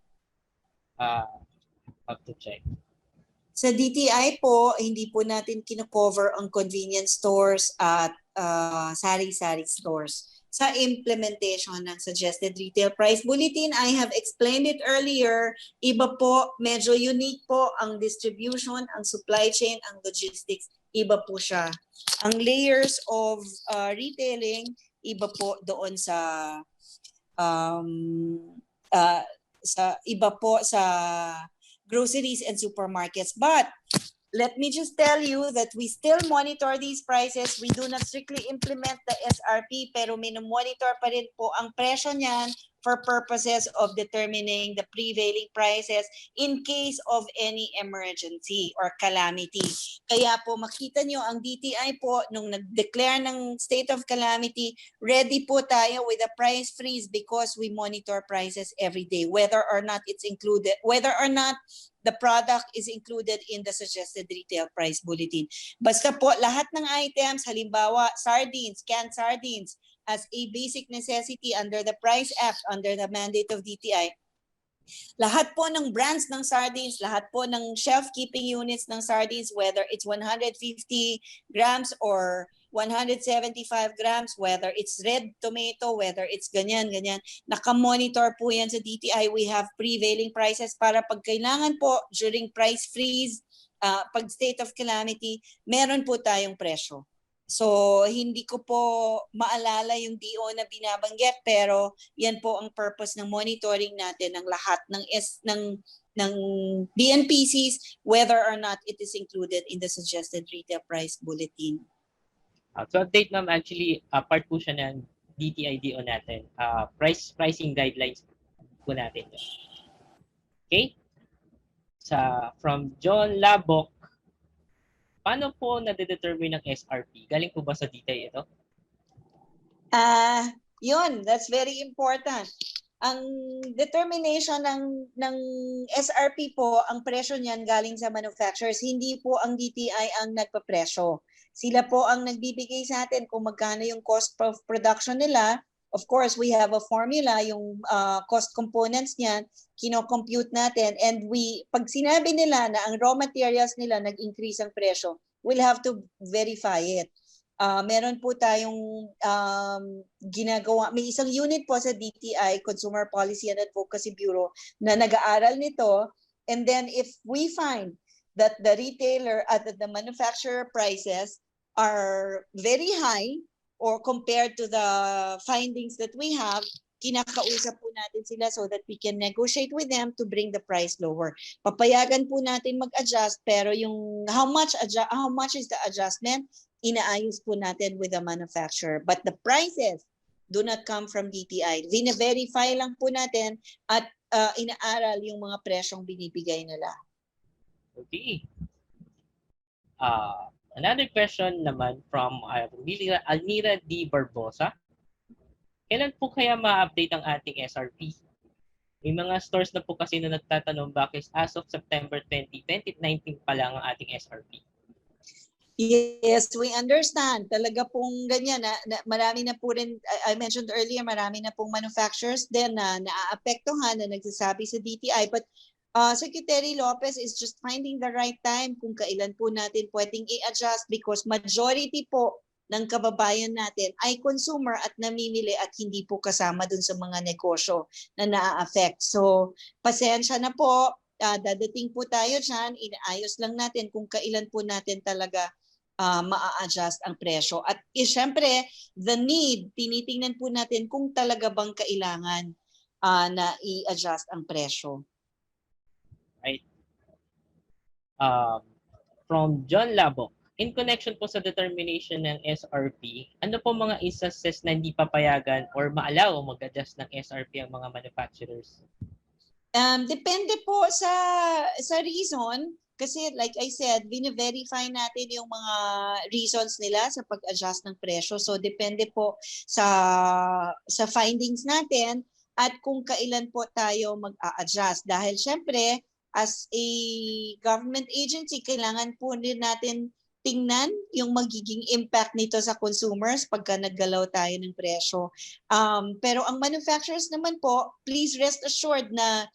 Have to check. Sa DTI po, hindi po natin kino-cover ang convenience stores at sari-sari stores. Sa implementation ng suggested retail price bulletin, I have explained it earlier, iba po, medyo unique po ang distribution, ang supply chain, ang logistics, iba po siya. Ang layers of retailing, iba po doon sa iba po sa groceries and supermarkets. But let me just tell you that we still monitor these prices. We do not strictly implement the SRP, pero minomonitor pa rin po ang presyo niyan for purposes of determining the prevailing prices in case of any emergency or calamity. Kaya po makita nyo ang DTI po nung nag-declare ng state of calamity, ready po tayo with a price freeze because we monitor prices every day, whether or not it's included, whether or not the product is included in the suggested retail price bulletin. Basta po lahat ng items, halimbawa sardines, canned sardines, as a basic necessity under the Price Act, under the mandate of DTI, lahat po ng brands ng sardines, lahat po ng shelf-keeping units ng sardines, whether it's 150 grams or 175 grams, whether it's red tomato, whether it's ganyan, nakamonitor po yan sa DTI. We have prevailing prices para pag kailangan po during price freeze, pag state of calamity, meron po tayong presyo. So, hindi ko po maalala yung DO na binabanggit, pero yan po ang purpose ng monitoring natin ng lahat ng BNPCs, whether or not it is included in the suggested retail price bulletin. To update, ma'am, actually, part po siya ng DTI DO natin. Pricing guidelines po natin. Okay? From John Labok, paano po nade-determine ng SRP? Galing po ba sa DTI ito? Yun, that's very important. Ang determination ng SRP po, ang presyo niyan galing sa manufacturers. Hindi po ang DTI ang nagpapresyo. Sila po ang nagbibigay sa atin kung magkano yung cost of production nila. Of course, we have a formula, yung cost components niyan, kino-compute natin. And pag sinabi nila na ang raw materials nila nag-increase ang presyo, we'll have to verify it. Meron po tayong ginagawa. May isang unit po sa DTI, Consumer Policy and Advocacy Bureau, na nag-aaral nito. And then if we find that the retailer at the manufacturer prices are very high, or compared to the findings that we have, kinakausap po natin sila so that we can negotiate with them to bring the price lower. Papayagan po natin mag-adjust, pero yung how much is the adjustment, inaayos po natin with the manufacturer. But the prices do not come from DTI. Vina-verify lang po natin at inaaral yung mga presyong binibigay nila. Okay. Another question naman from Almira D. Barbosa. Kailan po kaya ma-update ang ating SRP? May mga stores na po kasi na nagtatanong bakit as of September 2019 pa lang ang ating SRP. Yes, we understand. Talaga pong ganyan. Marami na po rin, I mentioned earlier, marami na pong manufacturers din na naaapektuhan na nagsasabi sa DTI. But Secretary Lopez is just finding the right time kung kailan po natin pwedeng i-adjust because majority po ng kababayan natin ay consumer at namimili at hindi po kasama dun sa mga negosyo na na-affect. So, pasensya na po, dadating po tayo dyan, inaayos lang natin kung kailan po natin talaga maa-adjust ang presyo. At syempre, the need, tinitingnan po natin kung talaga bang kailangan na i-adjust ang presyo. Right? From John Labo, in connection po sa determination ng SRP, ano po mga instances na hindi papayagan or maalaw o mag-adjust ng SRP ang mga manufacturers? Depende po sa reason. Kasi like I said, bine-verify natin yung mga reasons nila sa pag-adjust ng presyo. So depende po sa findings natin at kung kailan po tayo mag-a-adjust. Dahil syempre, as a government agency, kailangan po din natin tingnan yung magiging impact nito sa consumers pagka naggalaw tayo ng presyo. Pero ang manufacturers naman po, please rest assured na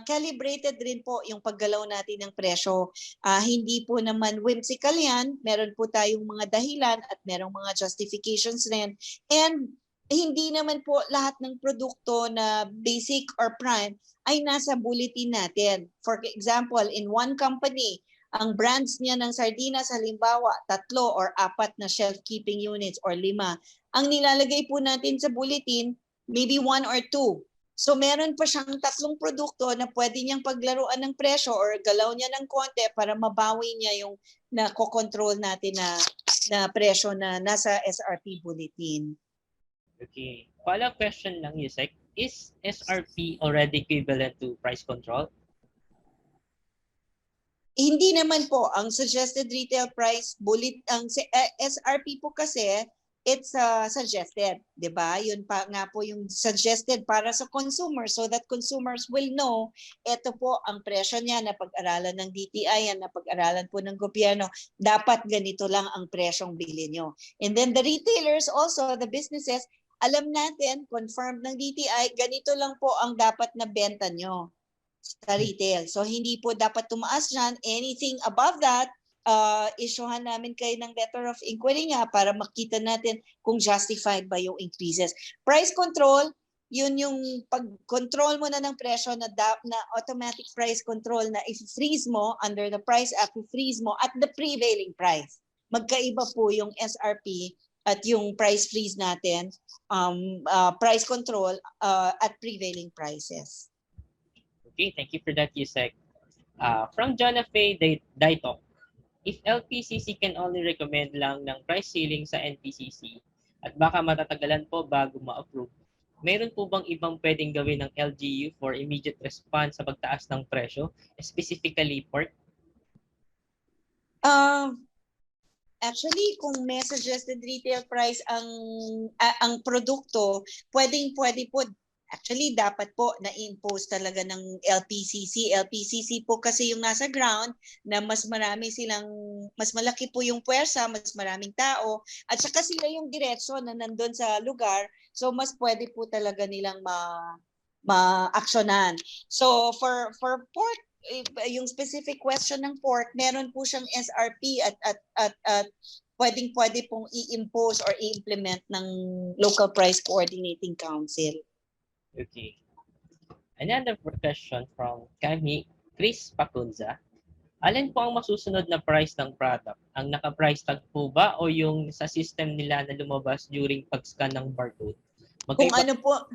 calibrated rin po yung paggalaw natin ng presyo. Hindi po naman whimsical yan. Meron po tayong mga dahilan at merong mga justifications rin. And hindi naman po lahat ng produkto na basic or prime ay nasa bulletin natin. For example, in one company, ang brands niya ng sardinas, halimbawa, 3 or 4 na shelf keeping units or 5. Ang nilalagay po natin sa bulletin, maybe 1 or 2. So meron pa siyang 3 produkto na pwede niyang paglaruan ng presyo or galaw niya ng konti para mabawi niya yung nakokontrol natin na presyo na nasa SRP bulletin. Okay. Follow-up question lang, Yusek. Is SRP already equivalent to price control? Hindi naman po. Ang suggested retail price ang SRP po kasi, it's suggested, 'di ba? Yun pa nga po yung suggested para sa consumer so that consumers will know ito po ang presyo niya na pag-aralan ng DTI yan na pag-aralan po ng gobyerno, dapat ganito lang ang presyong bilhin nyo. And then the retailers also, the businesses, alam natin, confirmed ng DTI, ganito lang po ang dapat na benta nyo sa retail. So hindi po dapat tumaas dyan. Anything above that, issuehan namin kayo ng letter of inquiry nga para makita natin kung justified ba yung increases. Price control, yun yung pag-control mo na ng presyo na automatic price control na i-freeze mo under the Price Act, i-freeze mo at the prevailing price. Magkaiba po yung SRP at yung price freeze natin, price control at prevailing prices. Okay, thank you for that, Yusek. From John F. Daitok, if LPCC can only recommend lang ng price ceiling sa NPCC at baka matatagalan po bago ma-approve, mayroon po bang ibang pwedeng gawin ng LGU for immediate response sa pagtaas ng presyo, specifically pork? Actually, kung may suggested retail price ang produkto, pwede po. Actually, dapat po na-impose talaga ng LPCC. LPCC po kasi yung nasa ground na mas malaki po yung puwersa, mas maraming tao, at saka sila yung diretso na nandun sa lugar, so mas pwede po talaga nilang ma-aksyonan. So for pork, yung specific question ng pork, meron po siyang SRP at pwede pong i-impose or i-implement ng Local Price Coordinating Council. Okay. Another question from Chris Pacunza. Alin po ang masusunod na price ng product? Ang naka-price tag po ba o yung sa system nila na lumabas during pag-scan ng barcode? Kung ano po,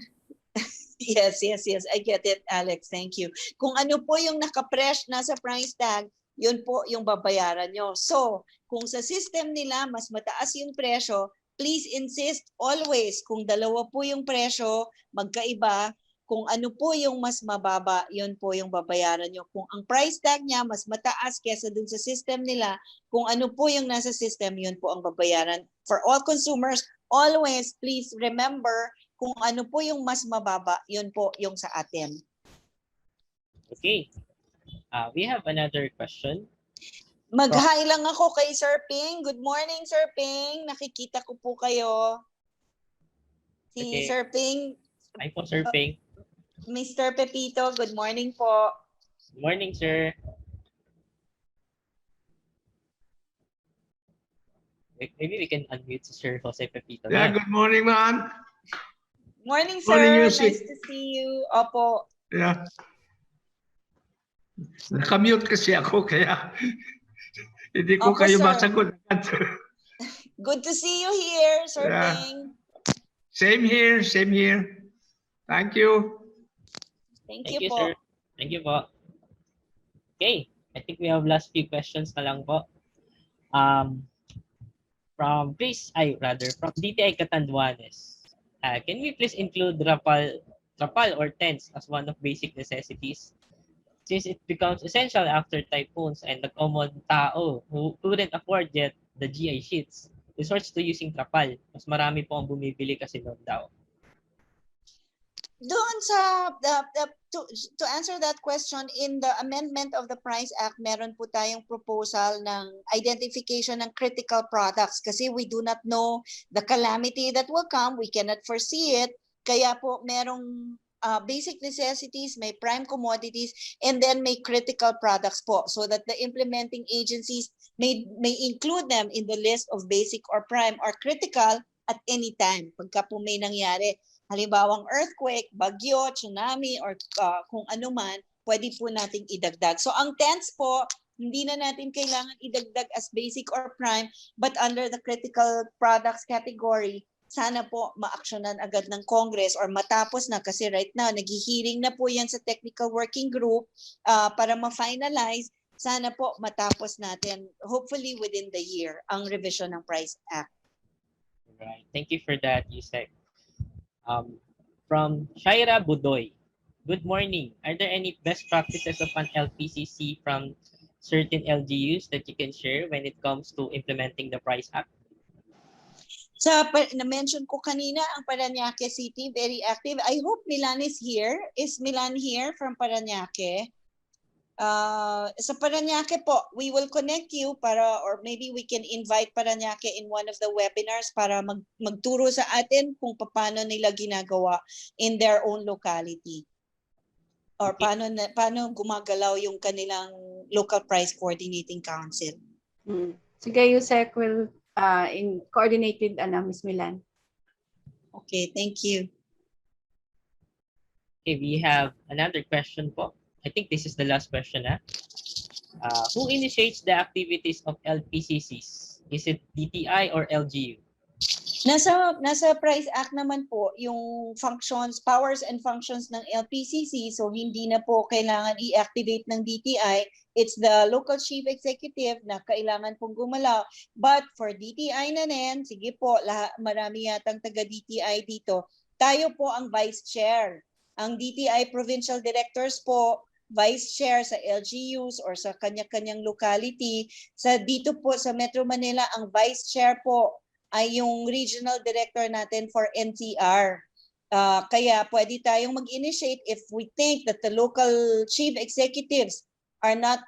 yes, I get it, Alex, thank you. Kung ano po yung naka-press nasa price tag, yun po yung babayaran nyo. So, kung sa system nila mas mataas yung presyo, please insist always kung dalawa po yung presyo, magkaiba, kung ano po yung mas mababa, yun po yung babayaran nyo. Kung ang price tag niya mas mataas kesa dun sa system nila, kung ano po yung nasa system, yun po ang babayaran. For all consumers, always please remember kung ano po yung mas mababa, yun po yung sa atin. Okay. We have another question. Mag-hi lang ako kay Sir Ping. Good morning, Sir Ping. Nakikita ko po kayo. Si Okay. Sir Ping. Hi po, Sir Ping. Mr. Pepito, good morning po. Good morning, sir. Maybe we can unmute Sir Jose Pepito. Yeah, good morning, man. Morning, Morning, sir. Yusik. Nice to see you. Opo. Yeah. Nakamute kasi ako, kaya hindi ko Opo, kayo sir. masagot. Good to see you here, Sir Yeah. Ping. Same here, same here. Thank you. Thank Thank you you, po. sir. Thank you po. Okay, I think we have last few questions na lang po. From DTI Catanduanes. Can we please include rapal or tents as one of basic necessities? Since it becomes essential after typhoons and the common tao who couldn't afford yet the GI sheets resorts to using trapal. Mas marami po ang bumibili kasi noon daw. Doon sa to answer that question, in the amendment of the Price Act, meron po tayong proposal ng identification ng critical products kasi we do not know the calamity that will come, we cannot foresee it, kaya po merong basic necessities, may prime commodities, and then may critical products po, so that the implementing agencies may include them in the list of basic or prime or critical at any time pagka po may nangyari. Halimbawang earthquake, bagyo, tsunami, or kung ano man, pwede po nating idagdag. So ang tents po, hindi na natin kailangan idagdag as basic or prime, but under the critical products category, sana po ma-actionan agad ng Congress or matapos na, kasi right now, naghihiring na po yan sa technical working group para ma-finalize. Sana po matapos natin, hopefully within the year, ang revision ng Price Act. Right. Thank you for that, Yusek. From Shaira Budoy. Good morning. Are there any best practices of an LPCC from certain LGUs that you can share when it comes to implementing the Price Act? Na-mention ko kanina, ang Parañaque City, very active. I hope Milan is here. Is Milan here from Parañaque? Sa Parañaque po, we will connect you or maybe we can invite Parañaque in one of the webinars para magturo sa atin kung paano nila ginagawa in their own locality. Or paano gumagalaw yung kanilang local price coordinating council. Sige, Yusek will coordinate with Ms. Milan. Okay, thank you. Okay, we have another question po. I think this is the last question. Who initiates the activities of LPCCs? Is it DTI or LGU? Nasa Price Act naman po yung functions, powers and functions ng LPCC, so hindi na po kailangan i-activate ng DTI. It's the local chief executive na kailangan pong gumalaw. But for DTI na rin, sige po, marami yatang taga-DTI dito. Tayo po ang vice chair. Ang DTI provincial directors po, vice chair sa LGUs or sa kanya-kanyang locality. Dito po sa Metro Manila, ang vice chair po ay yung regional director natin for NCR. Kaya pwede tayong mag-initiate if we think that the local chief executives are not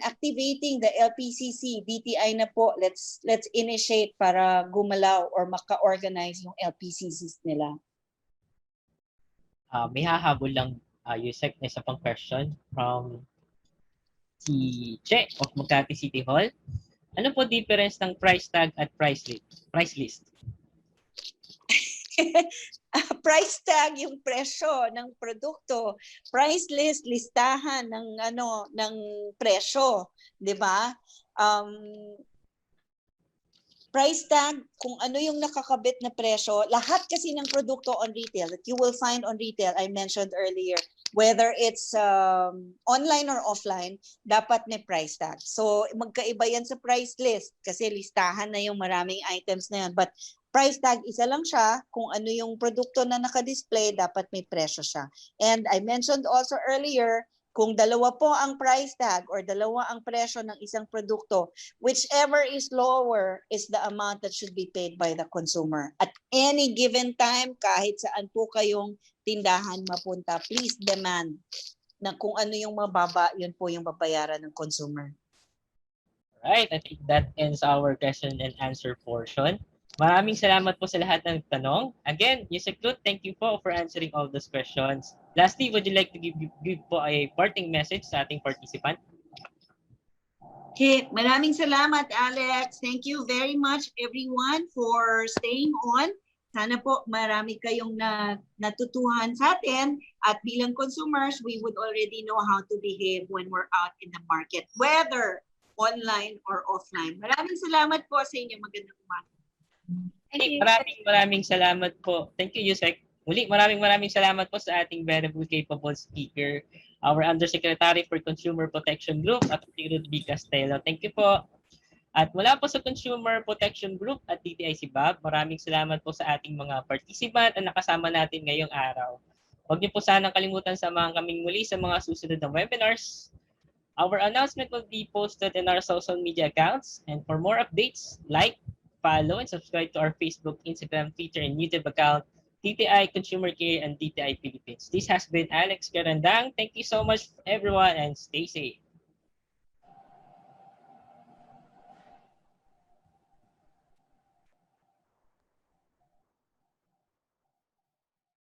activating the LPCC, DTI na po, let's initiate para gumalaw or maka-organize yung LPCCs nila. May hahabol lang, Yusek, na isa pang question from si Che of Makati City Hall. Ano po difference ng price tag at price list? Price tag yung presyo ng produkto, price list listahan ng ng presyo, 'di ba? Price tag, kung ano yung nakakabit na presyo, lahat kasi ng produkto on retail that you will find on retail, I mentioned earlier, whether it's online or offline, dapat may price tag. So magkaiba yan sa price list kasi listahan na yung maraming items na yan. But price tag, isa lang siya, kung ano yung produkto na naka-display, dapat may presyo siya. And I mentioned also earlier, kung dalawa po ang price tag or dalawa ang presyo ng isang produkto, whichever is lower is the amount that should be paid by the consumer. At any given time, kahit saan po kayong tindahan mapunta, please demand na kung ano yung mababa, yun po yung babayaran ng consumer. Right, I think that ends our question and answer portion. Maraming salamat po sa lahat ng tanong. Again, Yusek Lut, thank you po for answering all those questions. Lastly, would you like to give po a parting message sa ating participant? Okay, maraming salamat, Alex. Thank you very much, everyone, for staying on. Sana po marami kayong natutuhan sa atin at bilang consumers, we would already know how to behave when we're out in the market, whether online or offline. Maraming salamat po sa inyo. Magandang umaga. Thank you. Maraming salamat po. Thank you, Yusek. Muli, maraming salamat po sa ating very capable speaker, our Undersecretary for Consumer Protection Group at Ruth B. Castelo. Thank you po. At mula po sa Consumer Protection Group at DTI Bob, maraming salamat po sa ating mga participant na nakasama natin ngayong araw. Huwag niyo po sanang kalimutan samahan kaming muli sa mga susunod na webinars. Our announcement will be posted in our social media accounts. And for more updates, like, follow, and subscribe to our Facebook, Instagram, Twitter, and YouTube account, DTI Consumer Care and DTI Philippines. This has been Alex Garandang. Thank you so much, everyone, and stay safe.